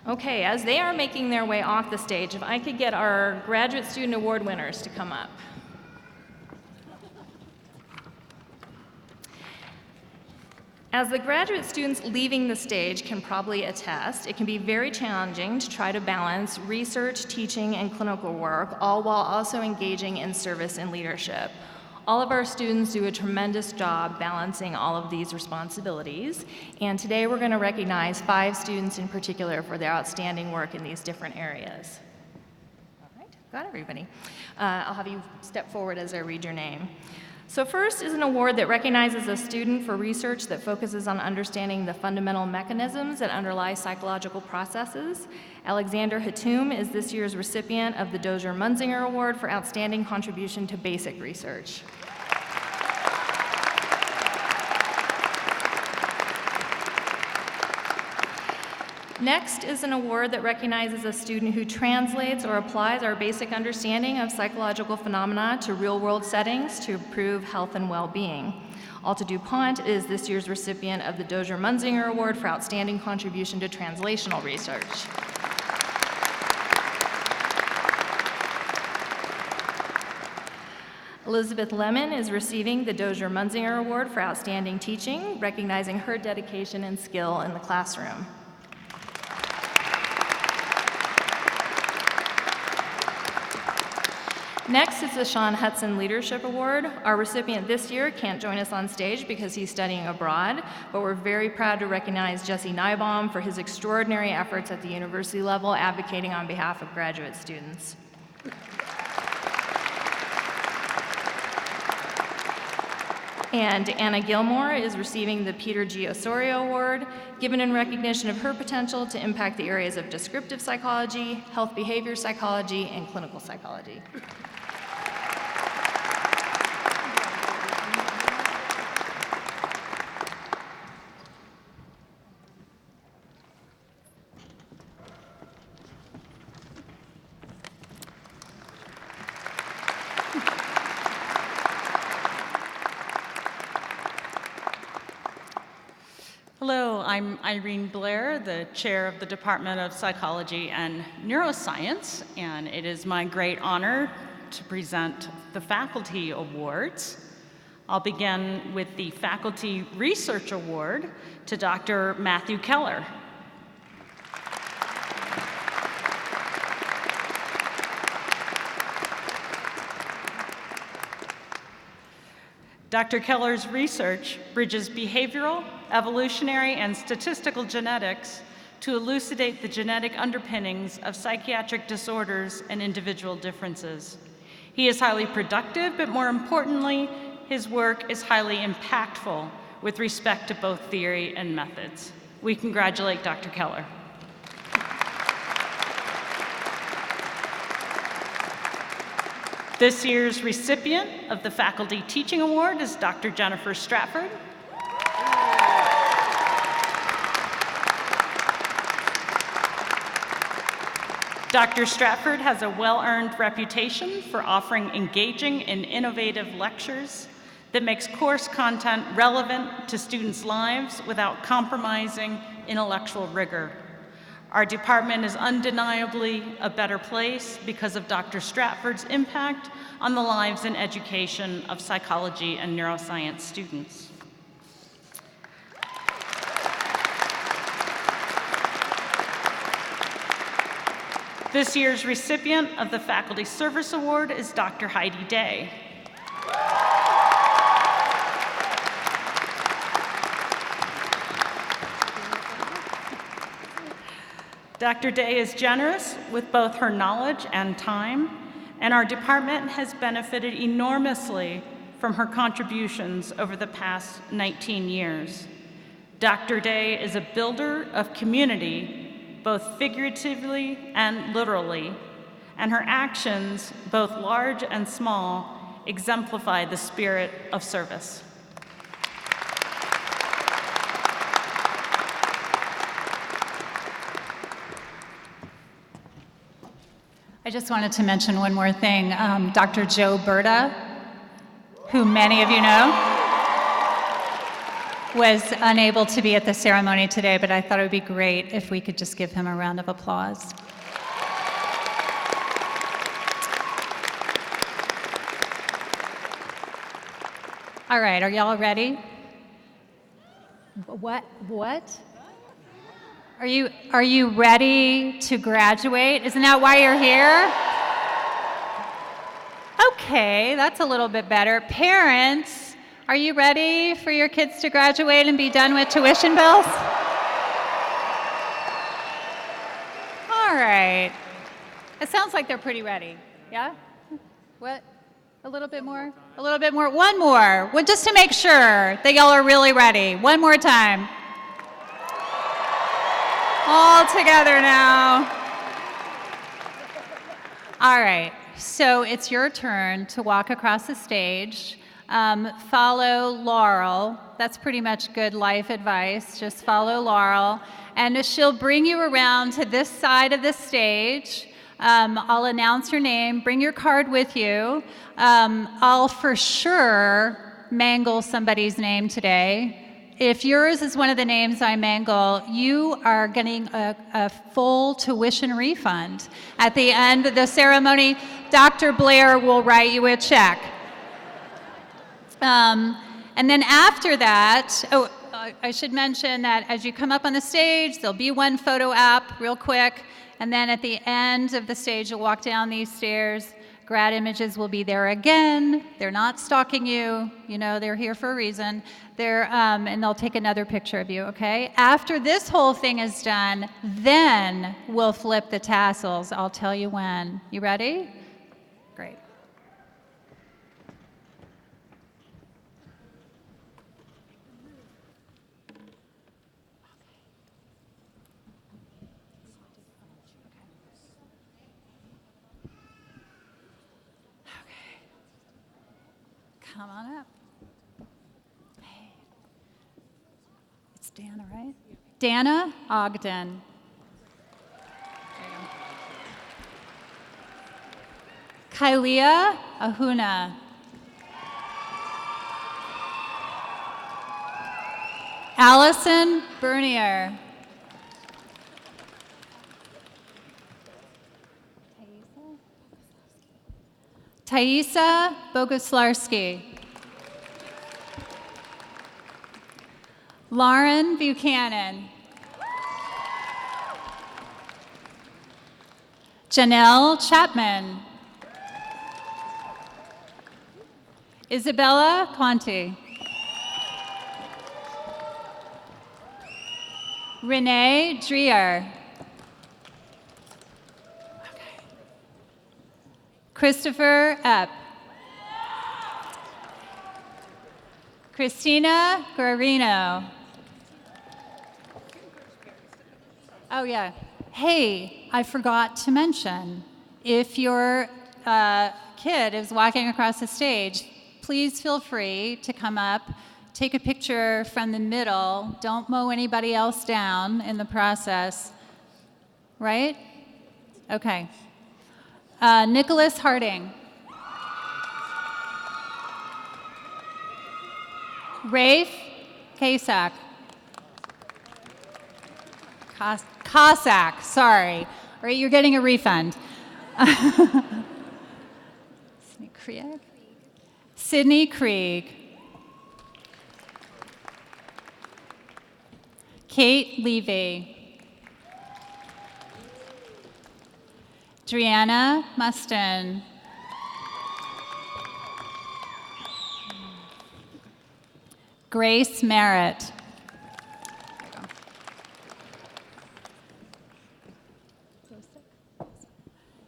Okay, as they are making their way off the stage, if I could get our Graduate Student Award winners to come up. As the graduate students leaving the stage can probably attest, it can be very challenging to try to balance research, teaching, and clinical work, all while also engaging in service and leadership. All of our students do a tremendous job balancing all of these responsibilities, and today we're going to recognize 5 students in particular for their outstanding work in these different areas. All right, got everybody. I'll have you step forward as I read your name. So first is an award that recognizes a student for research that focuses on understanding the fundamental mechanisms that underlie psychological processes. Alexander Hatum is this year's recipient of the Dozier-Munzinger Award for Outstanding Contribution to Basic Research. Next is an award that recognizes a student who translates or applies our basic understanding of psychological phenomena to real-world settings to improve health and well-being. Alta DuPont is this year's recipient of the Dozier-Munzinger Award for Outstanding Contribution to Translational Research. Elizabeth Lemon is receiving the Dozier-Munzinger Award for Outstanding Teaching, recognizing her dedication and skill in the classroom. Next is the Sean Hudson Leadership Award. Our recipient this year can't join us on stage because he's studying abroad, but we're very proud to recognize Jesse Nybaum for his extraordinary efforts at the university level advocating on behalf of graduate students. And Anna Gilmore is receiving the Peter G. Osorio Award, given in recognition of her potential to impact the areas of descriptive psychology, health behavior psychology, and clinical psychology. Hello, I'm Irene Blair, the chair of the Department of Psychology and Neuroscience, and it is my great honor to present the Faculty Awards. I'll begin with the Faculty Research Award to Dr. Matthew Keller. Dr. Keller's research bridges behavioral, evolutionary, and statistical genetics to elucidate the genetic underpinnings of psychiatric disorders and individual differences. He is highly productive, but more importantly, his work is highly impactful with respect to both theory and methods. We congratulate Dr. Keller. This year's recipient of the Faculty Teaching Award is Dr. Jennifer Stratford. Dr. Stratford has a well-earned reputation for offering engaging and innovative lectures that makes course content relevant to students' lives without compromising intellectual rigor. Our department is undeniably a better place because of Dr. Stratford's impact on the lives and education of psychology and neuroscience students. This year's recipient of the Faculty Service Award is Dr. Heidi Day. Dr. Day is generous with both her knowledge and time, and our department has benefited enormously from her contributions over the past 19 years. Dr. Day is a builder of community, both figuratively and literally, and her actions, both large and small, exemplify the spirit of service. I just wanted to mention one more thing. Dr. Joe Berta, who many of you know, was unable to be at the ceremony today, but I thought it would be great if we could just give him a round of applause. All right, are y'all ready? What? Are you ready to graduate? Isn't that why you're here? Okay, that's a little bit better. Parents, are you ready for your kids to graduate and be done with tuition bills? All right. It sounds like they're pretty ready. Yeah? What? A little bit more? A little bit more? One more. Well, just to make sure that y'all are really ready. One more time. All together now. All right, so it's your turn to walk across the stage. Follow Laurel. That's pretty much good life advice. Just follow Laurel, and she'll bring you around to this side of the stage. I'll announce your name. Bring your card with you. I'll for sure mangle somebody's name today. If yours is one of the names I mangle, you are getting a full tuition refund. At the end of the ceremony, Dr. Blair will write you a check. And then after that, I should mention that as you come up on the stage, there'll be one photo op real quick, and then at the end of the stage, you'll walk down these stairs, Grad Images will be there again. They're not stalking you. You know, they're here for a reason. And they'll take another picture of you, okay? After this whole thing is done, then we'll flip the tassels. I'll tell you when. You ready? Great. Come on up. Hey. It's Dana, right? Dana Ogden. There you go. Kailia Ahuna. Allison Bernier. Thaisa Boguslarski. Lauren Buchanan. Genial Chapman. Isabella Conti. Renee Dreer. Christopher Epp. Christina Guarino. Oh, yeah. Hey, I forgot to mention, if your kid is walking across the stage, please feel free to come up, take a picture from the middle. Don't mow anybody else down in the process. Right? Okay. Nicholas Harding. Rafe Kasak. Cossack, sorry. All right, you're getting a refund. Sydney Krieg. Kate Levy. Driana Mustin. Grace Merritt.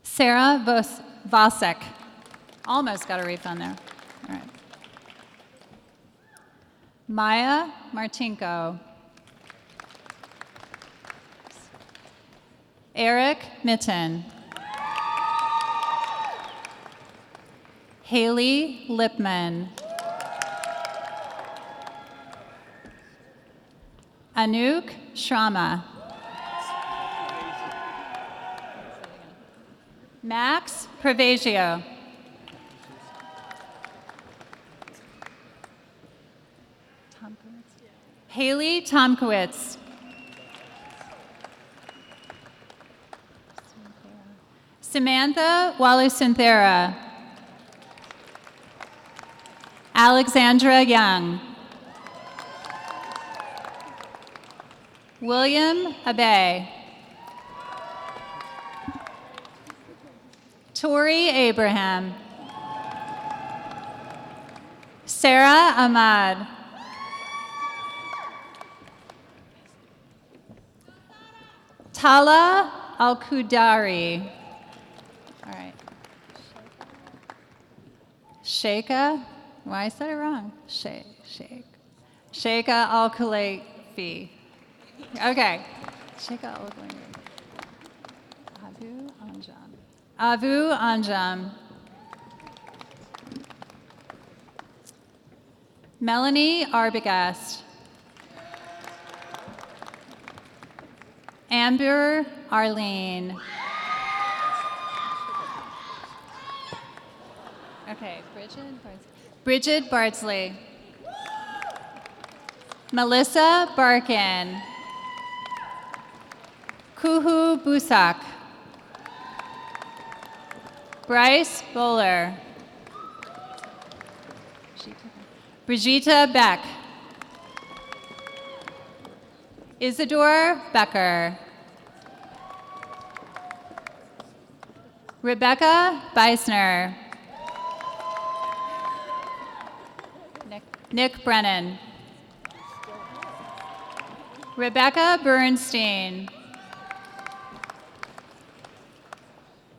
Sarah Vosek. Almost got a refund there. All right. Maya Martinko. Eric Mitten. Haley Lipman. Anouk Shrama. Max Pravagio. Haley Tomkowitz. Samantha Walusinthera. Alexandra Young. William Abe. Tori Abraham. Sarah Ahmad. Tala Al-Kudari. All right. Sheikha. Why I said it wrong. Sheikha Al-Khalifi. Okay. Sheikha Al-Khalifi. Abu Anjam. Melanie Arbogast. Amber Arlene. Okay, Bridget Bardsley. Melissa Barkin. Kuhu Busak. Bryce Bowler. Brigitte Beck. Isidore Becker. Rebecca Beisner. Nick Brennan. Rebecca Bernstein.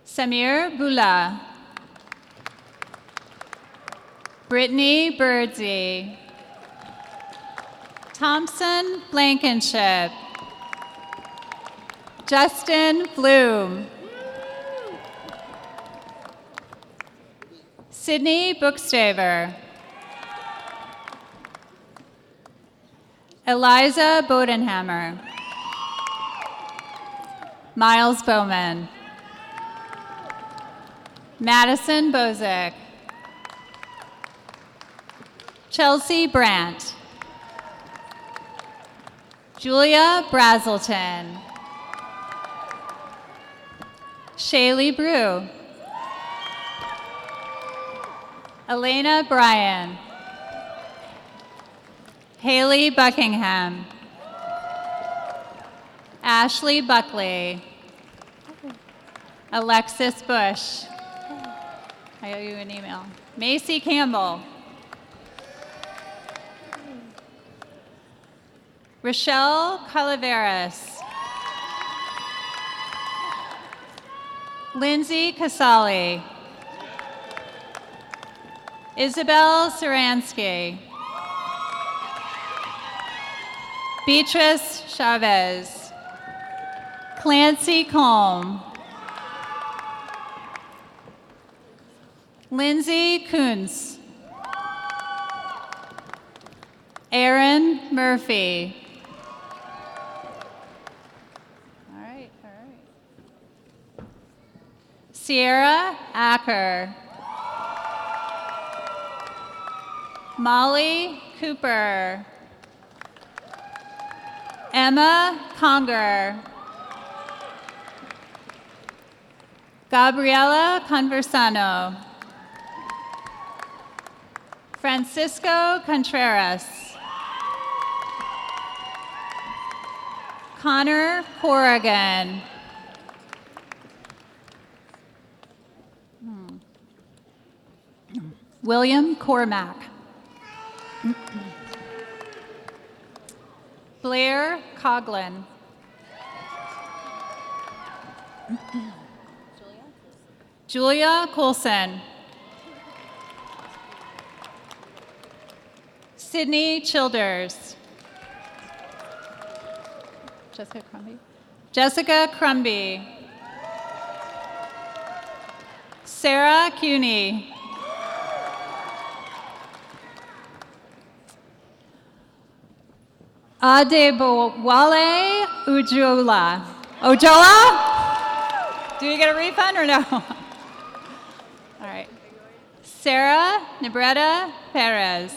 Samir Bula. Brittany Birdsey. Thompson Blankenship. Justin Bloom. Sydney Bookstaver. Eliza Bodenhammer. Miles Bowman. Madison Bozick. Chelsea Brandt. Julia Brazelton. Shaylee Brew. Elena Bryan. Haley Buckingham. Ashley Buckley. Alexis Bush. I owe you an email. Macy Campbell. Rochelle Calaveras. Lindsay Casali. Isabel Saransky. Beatrice Chavez. Clancy Combe. Lindsay Kuntz. Aaron Murphy. All right. Sierra Acker. Molly Cooper. Emma Conger. Gabriela Conversano. Francisco Contreras. Connor Corrigan. William Cormack. Blair Coughlin. Julia Coulson. Sydney Childers. Jessica Crumby. Sarah Cuny. Adebowale Ujola. Ojola? Do you get a refund or no? All right. Sarah Nebreda Perez.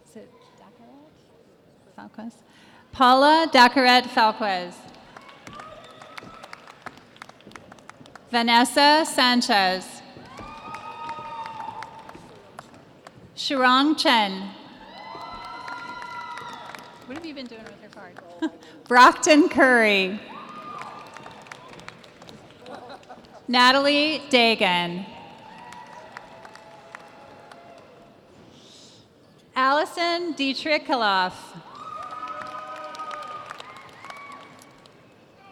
Is it Dacaret? Falquez? Paula Dacaret Falquez. Vanessa Sanchez. Shirong Chen. What have you been doing with your card? Brockton Curry. Natalie Dagan. Allison Dietrich-Kaloff.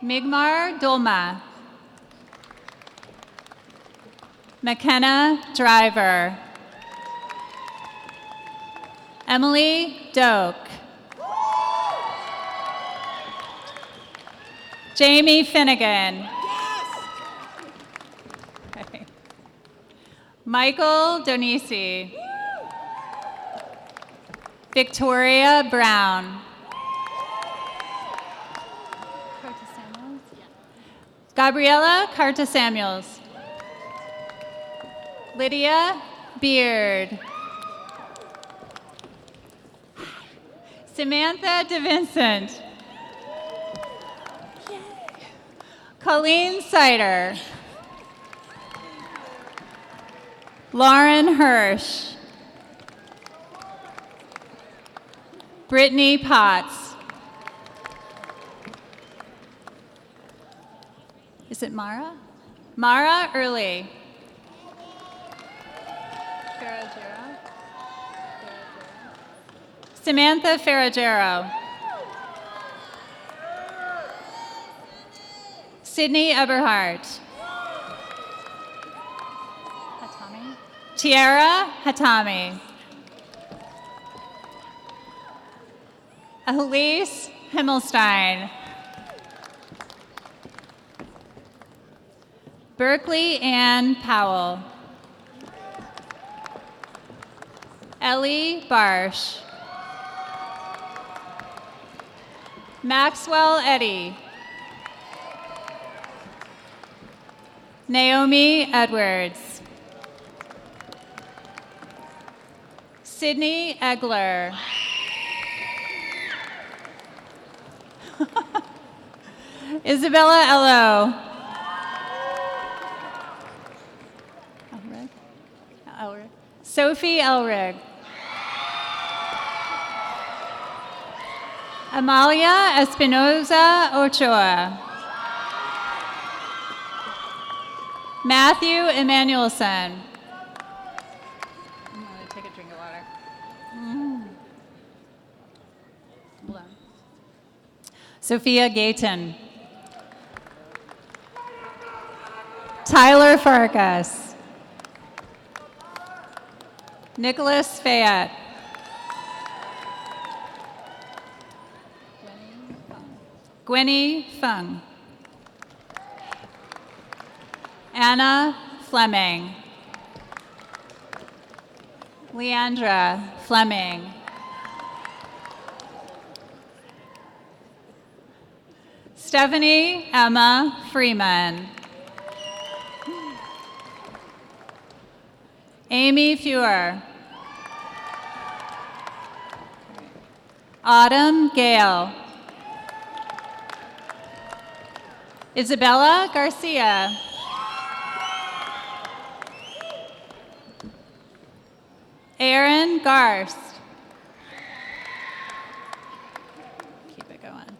Migmar Dolma. McKenna Driver. Emily Doak. Jamie Finnegan. Okay. Michael Donisi. Victoria Brown. Gabriella Carta Samuels. Lydia Beard. Samantha DeVincent. Colleen Sider. Lauren Hirsch. Brittany Potts. Is it Mara? Mara Early. Samantha Ferragero. Sydney Eberhardt. Hatami. Tiara Hatami. Elise Himmelstein. Berkeley Ann Powell. Ellie Barsh. Maxwell Eddy. Naomi Edwards. Sydney Egler. Isabella Ello. Elrig. Sophie Elrig. Amalia Espinoza Ochoa. Matthew Emanuelson. I'm going to take a drink of water. Hold on. Sophia Gayton. Tyler Farkas. Nicholas Fayette. Gwenny Fung. Anna Fleming. Leandra Fleming. Stephanie Emma Freeman. Amy Feuer. Autumn Gale. Isabella Garcia. Aaron Garst. Keep it going.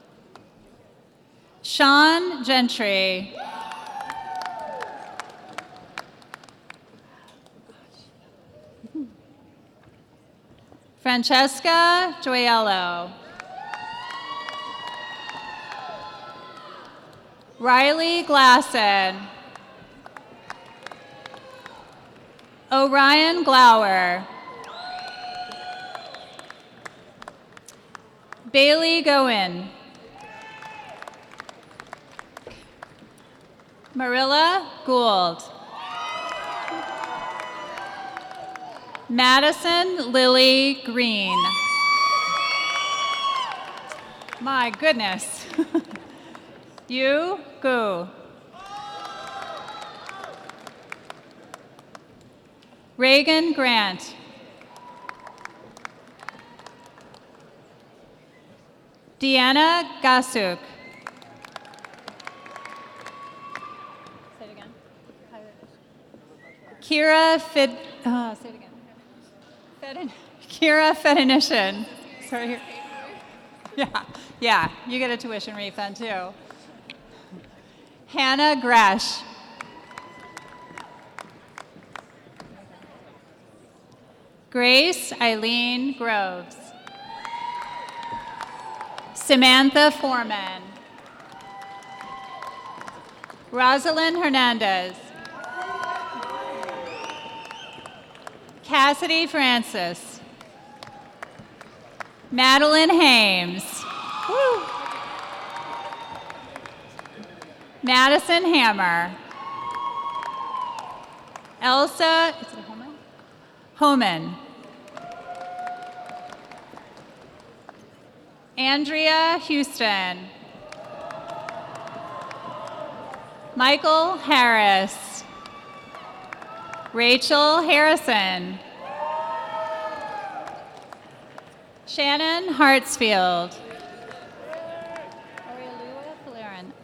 Sean Gentry. Francesca Gioiello. Riley Glasson. Orion Glauer. Bailey Goin. Marilla Gould. Madison Lily Green. My goodness. You go. Reagan Grant. Deanna Gasuk. Say it again. Kira Fid. Say it again. Kira Fedinishin. Sorry. Yeah. You get a tuition refund too. Hannah Gresh. Grace Eileen Groves. Samantha Foreman. Rosalind Hernandez. Cassidy Francis. Madeline Hames. Woo. Madison Hammer. Elsa, is it Homan? Homan. Andrea Houston. Michael Harris. Rachel Harrison. Shannon Hartsfield.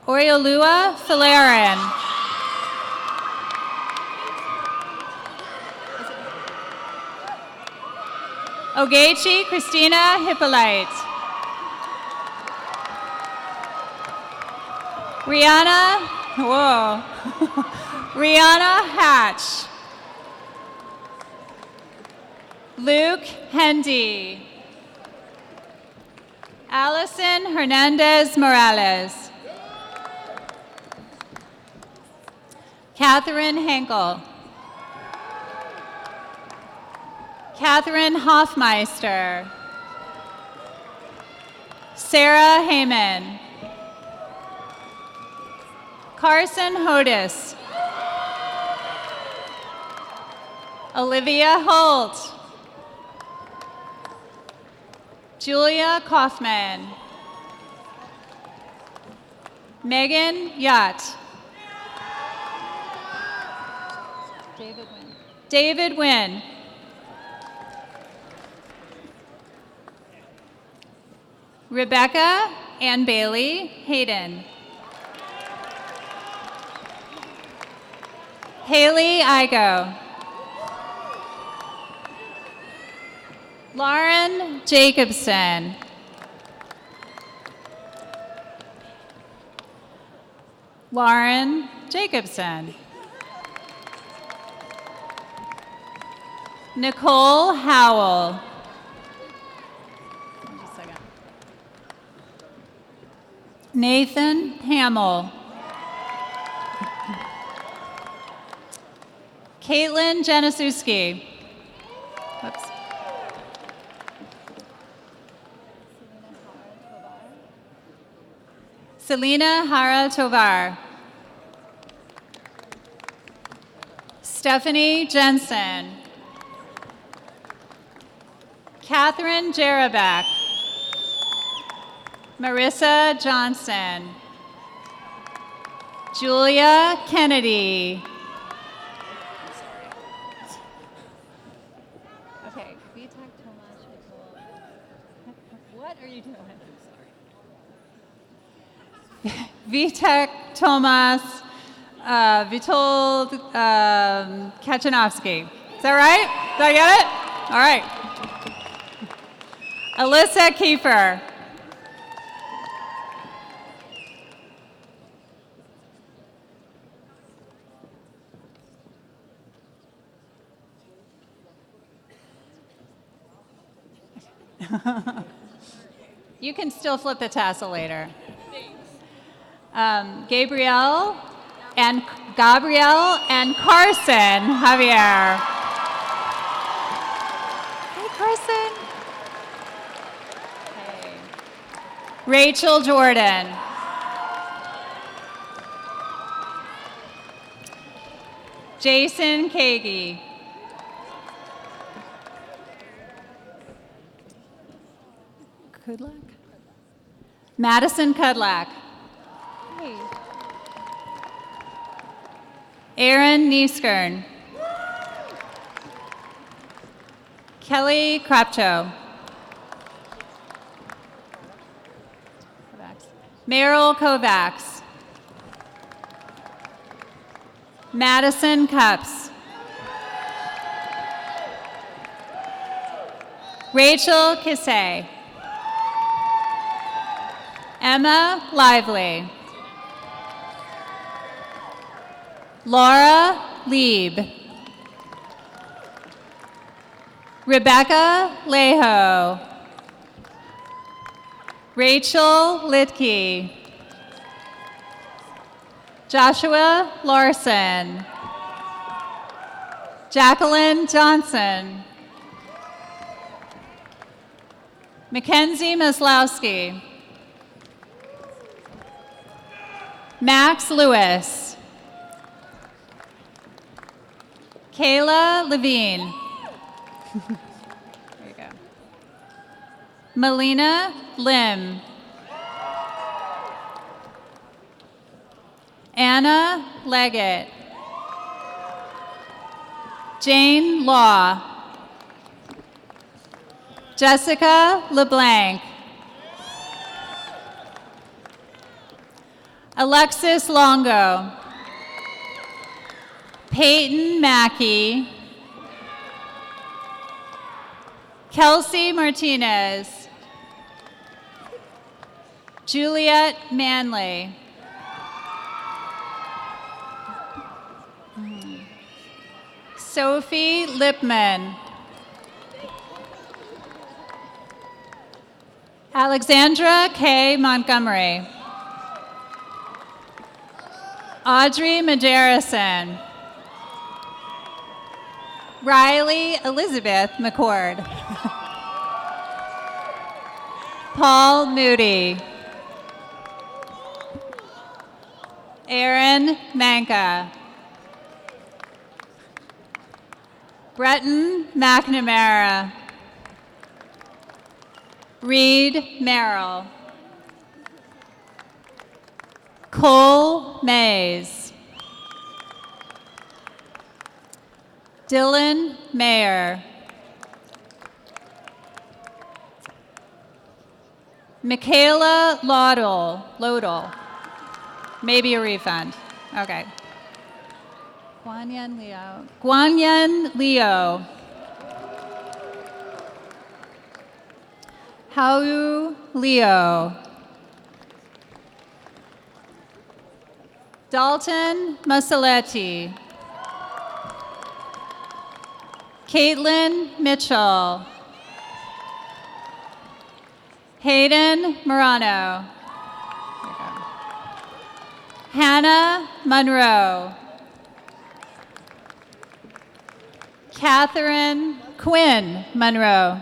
Oriolua Falarin. Ogechi Christina Hippolyte. Rihanna Whoa. Rihanna Hatch. Luke Hendy. Allison Hernandez Morales. Catherine Henkel. Catherine Hoffmeister. Sarah Heyman. Carson Hodis. Olivia Holt. Julia Kaufman. Megan Yacht. David Wynn. Rebecca Ann Bailey Hayden. Haley Igo. Lauren Jacobson. Lauren Jacobson. Nicole Howell. Just a second. Nathan Hamill. Caitlin Janasuski. Oops. Selena Hara Tovar. Stephanie Jensen. Catherine Jerabak. Marissa Johnson. Julia Kennedy. Okay, what are you doing? Vitek Tomas Vitold Kachanovsky. Is that right? Did I get it? All right. Alyssa Kiefer. You can still flip the tassel later. Gabrielle and Carson Javier. Hey, Carson. Hey. Rachel Jordan. Jason Kagi. Kudlak? Madison Kudlak. Hey. Aaron Nieskern. Kelly Krapcho. Meryl Kovacs. Madison Cups. Rachel Kissay. Emma Lively. Laura Lieb. Rebecca Leho. Rachel Litke. Joshua Larson. Jacqueline Johnson. Mackenzie Maslowski. Max Lewis. Kayla Levine. There you go. Melina Lim. Anna Leggett. Jane Law. Jessica LeBlanc. Alexis Longo. Peyton Mackey. Kelsey Martinez. Juliet Manley. Sophie Lipman. Alexandra K. Montgomery. Audrey Majerison. Riley Elizabeth McCord. Paul Moody. Aaron Manka. Breton McNamara. Reed Merrill. Cole Mays. Dylan Mayer. Michaela Lodel. Maybe a refund. Okay. Guanyan Leo. Hau Leo. Dalton Mussoletti. Caitlin Mitchell. Hayden Morano. Hannah Monroe. Catherine Quinn Monroe.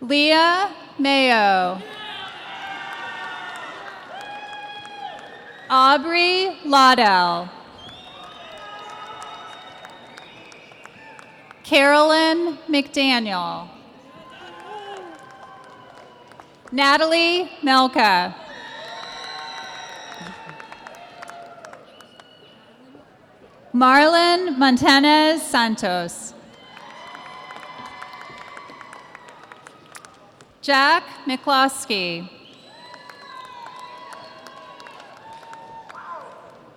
Leah Mayo. Aubrey Laudell. Carolyn McDaniel. Natalie Melka. Marlon Montanez Santos. Jack McCloskey.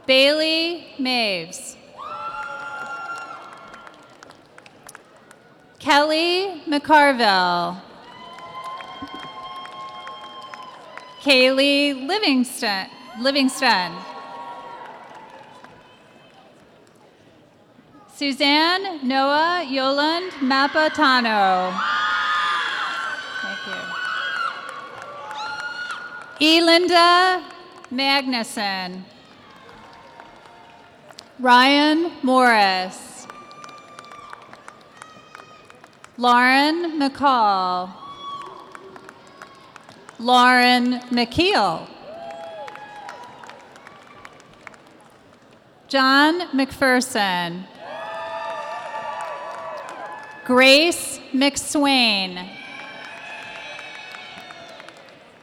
Bailey Maves. Kelly McCarville. Kaylee Livingston. Suzanne Noah Yoland Mapatano. Thank you. Elinda Magnuson. Ryan Morris. Lauren McCall. Lauren McKeel. John McPherson. Grace McSwain.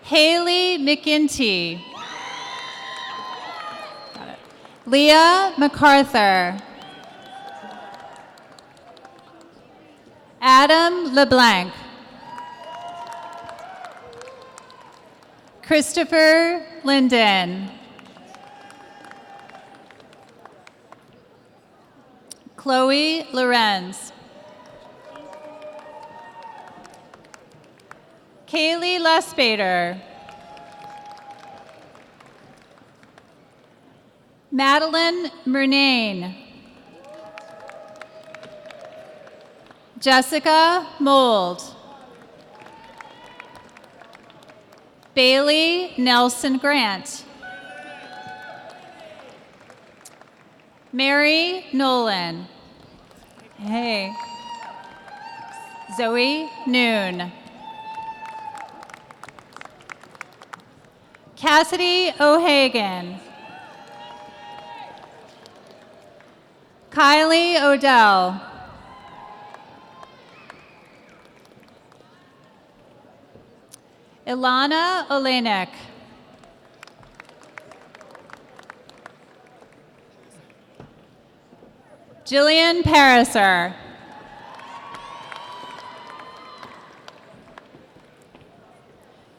Haley McGinty. Got it. Leah MacArthur. Adam LeBlanc. Christopher Linden. Chloe Lorenz. Kaylee Lespater. Madeline Murnane. Jessica Mold. Bailey Nelson Grant. Mary Nolan. Hey. Zoe Noon. Cassidy O'Hagan. Kylie Odell. Ilana Olenek. Jillian Pariser.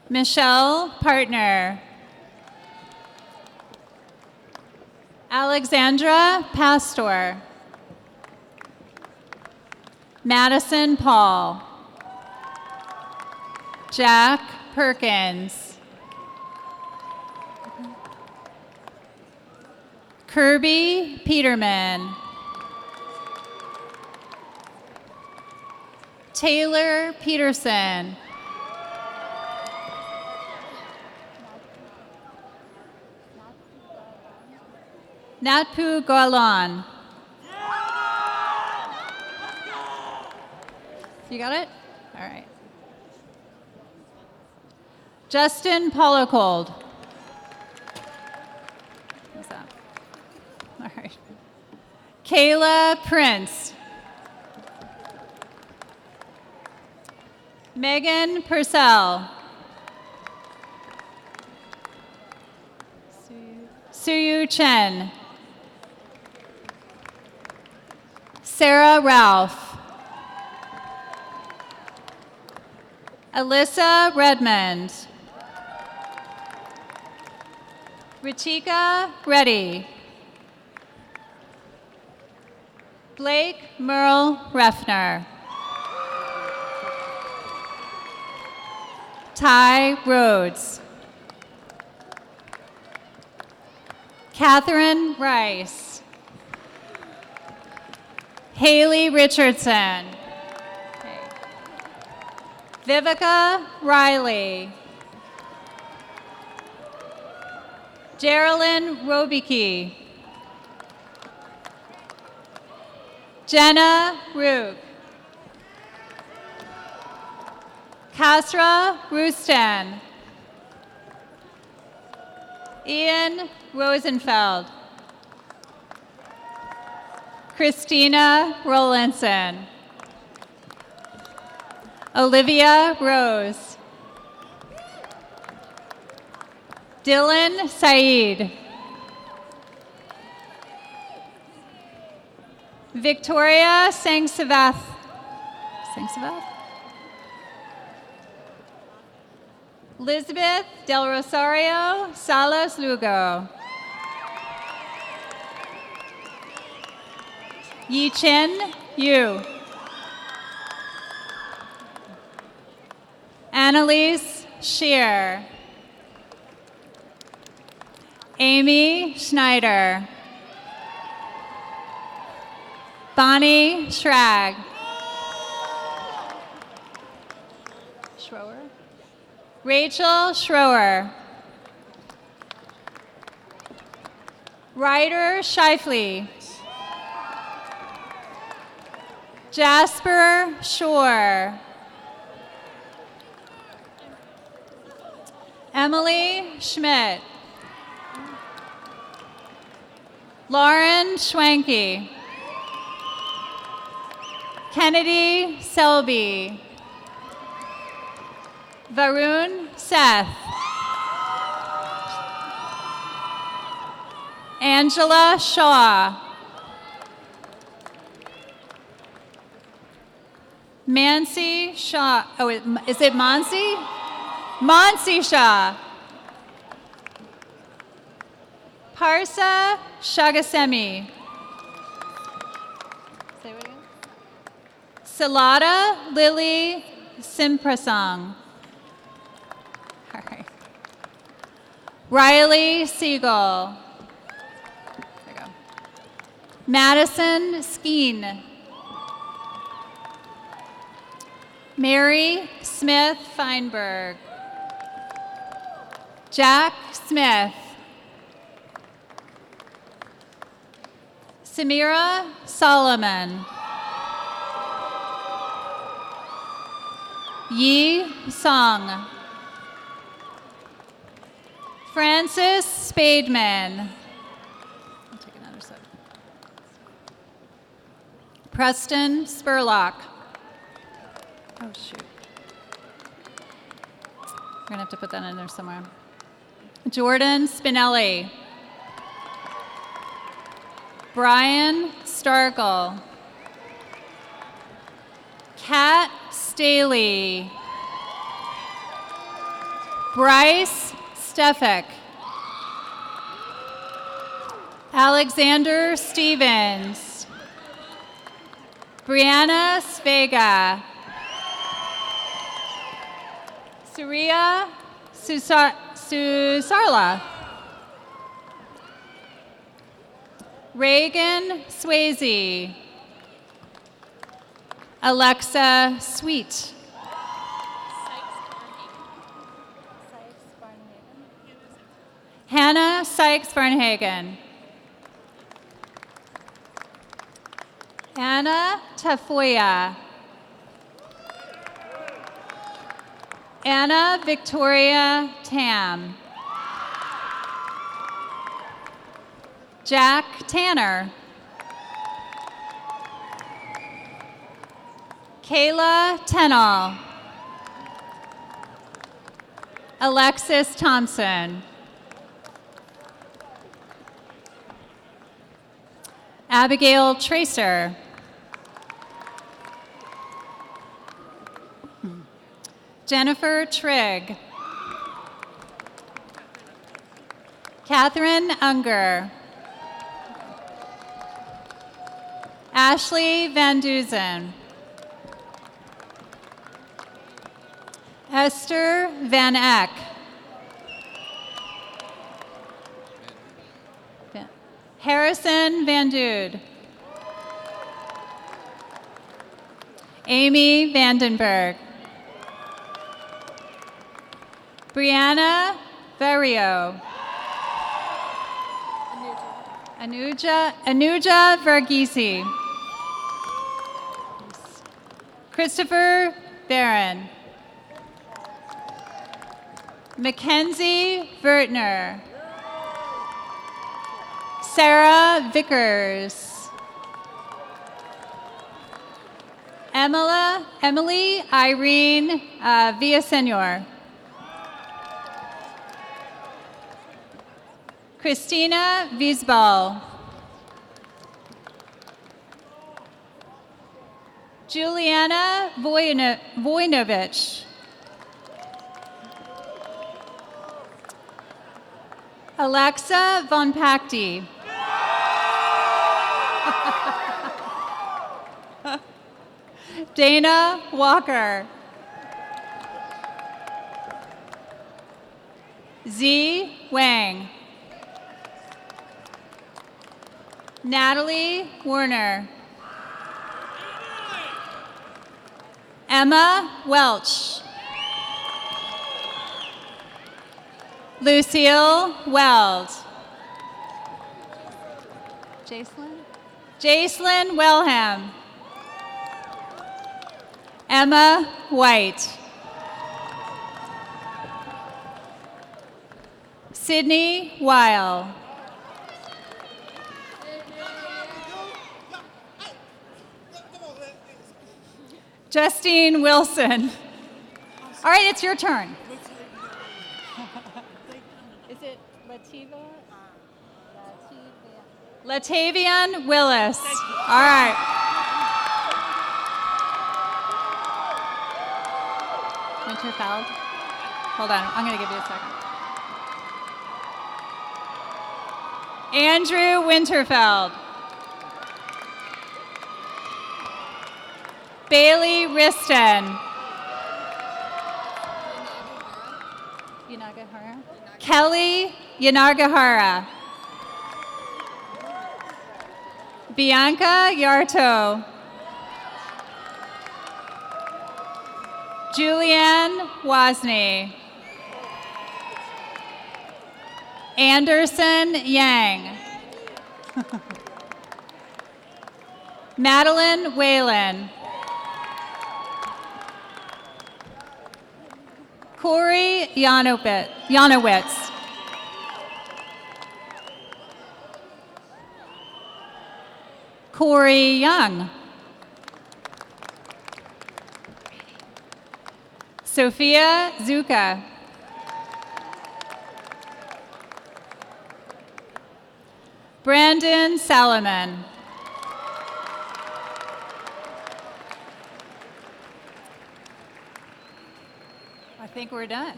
Michelle Partner. Alexandra Pastor. Madison Paul. Jack Perkins. Kirby Peterman. Taylor Peterson. Natpu Galan. You got it? All right. Justin Polocold. What's that? All right. Kayla Prince. Megan Purcell. Suyu Chen. Sarah Ralph. Alyssa Redmond. Richika Reddy. Blake Merle Refner. Ty Rhodes. Catherine Rice. Haley Richardson. Okay. Vivica Riley. Geraldine Robicki. Jenna Rook. Kasra Rustan. Ian Rosenfeld. Christina Rowlandson. Olivia Rose. Dylan Said. Victoria Sangsavath. Elizabeth Del Rosario Salas Lugo. Yi Chen Yu. Annalise Shear. Amy Schneider. Bonnie Schrag. Schroer. Rachel Schroer. Ryder Shifley. Jasper Shore. Emily Schmidt. Lauren Schwanke. Kennedy Selby. Varun Seth. Angela Shaw. Mansi Shaw. Oh, is it Mansi? Mansi Shah. Parsa Shagasemi. Say what again? Salada Lily Simprasong. All right. Riley Siegel. There you go. Madison Skeen. Mary Smith Feinberg. Jack Smith. Samira Solomon. Yi Song. Francis Spademan. I'll take another sip. Preston Spurlock. Oh, shoot. We're going to have to put that in there somewhere. Jordan Spinelli. Brian Starkle. Kat Staley. Bryce Stefik. Alexander Stevens. Brianna Svega. Surya Susarla. Reagan Swayze. Alexa Sweet. Hannah Sykes-Varnhagen. Anna Tafoya. Anna Victoria Tam. Jack Tanner. Kayla Tenall. Alexis Thompson. Abigail Tracer. Jennifer Trigg. Catherine Unger. Ashley Van Duzen. Esther Van Eck. Harrison Van Dude. Amy Vandenberg. Brianna Vario. Anuja Varghese. Christopher Barron. Mackenzie Vertner. Sarah Vickers. Emily Irene Villasenor. Christina Wiesball. Juliana Vojnovich. Alexa Von Pacti. Dana Walker. Z Wang. Natalie Werner. Emma Welch. Lucille Weld. Jacelyn Wellham. Emma White. Sydney Weil. Justine Wilson. All right, it's your turn. Is it Lativa? Latavian Willis. All right. Winterfeld. Hold on, I'm going to give you a second. Andrew Winterfeld. Bailey Riston. Yanagihara. Kelly Yanagihara. Bianca Yarto. Julianne Wozni. Anderson Yang. Madeline Whalen. Corey Janowitz. Corey Young. Sophia Zuka. Brandon Salomon. I think we're done.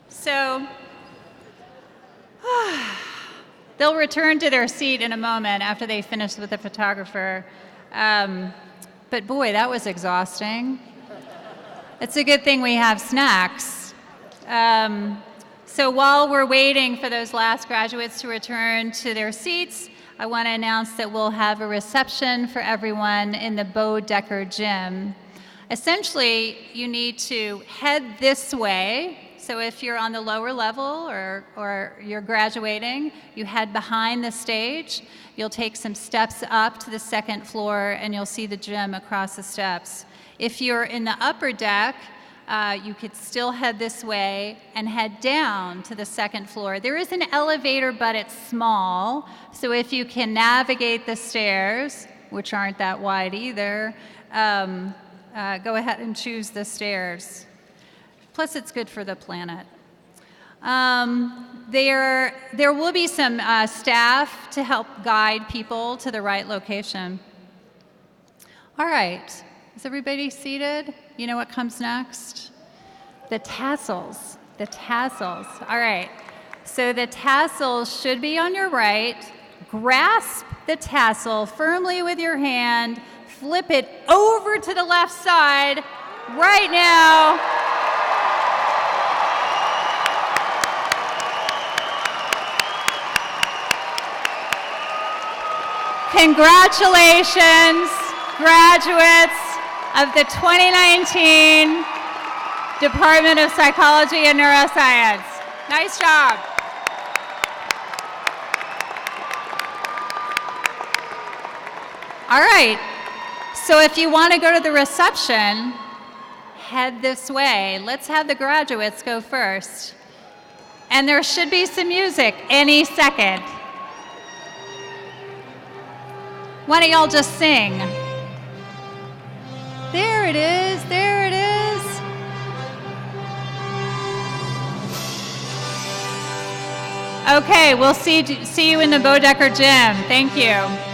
So, they'll return to their seat in a moment after they finish with the photographer. But boy, that was exhausting. It's a good thing we have snacks. So while we're waiting for those last graduates to return to their seats, I want to announce that we'll have a reception for everyone in the Bodecker gym. Essentially, you need to head this way. So if you're on the lower level or you're graduating, you head behind the stage. You'll take some steps up to the second floor and you'll see the gym across the steps. If you're in the upper deck, you could still head this way and head down to the second floor. There is an elevator, but it's small. So if you can navigate the stairs, which aren't that wide either, go ahead and choose the stairs. Plus, it's good for the planet. There will be some staff to help guide people to the right location. All right, is everybody seated? You know what comes next? The tassels, the tassels. All right, so the tassels should be on your right. Grasp the tassel firmly with your hand, flip it over to the left side right now. Congratulations, graduates of the 2019 Department of Psychology and Neuroscience. Nice job. All right, so if you want to go to the reception, head this way. Let's have the graduates go first. And there should be some music any second. Why don't y'all just sing? There it is, there it is. Okay, we'll see you in the Bodecker gym. Thank you.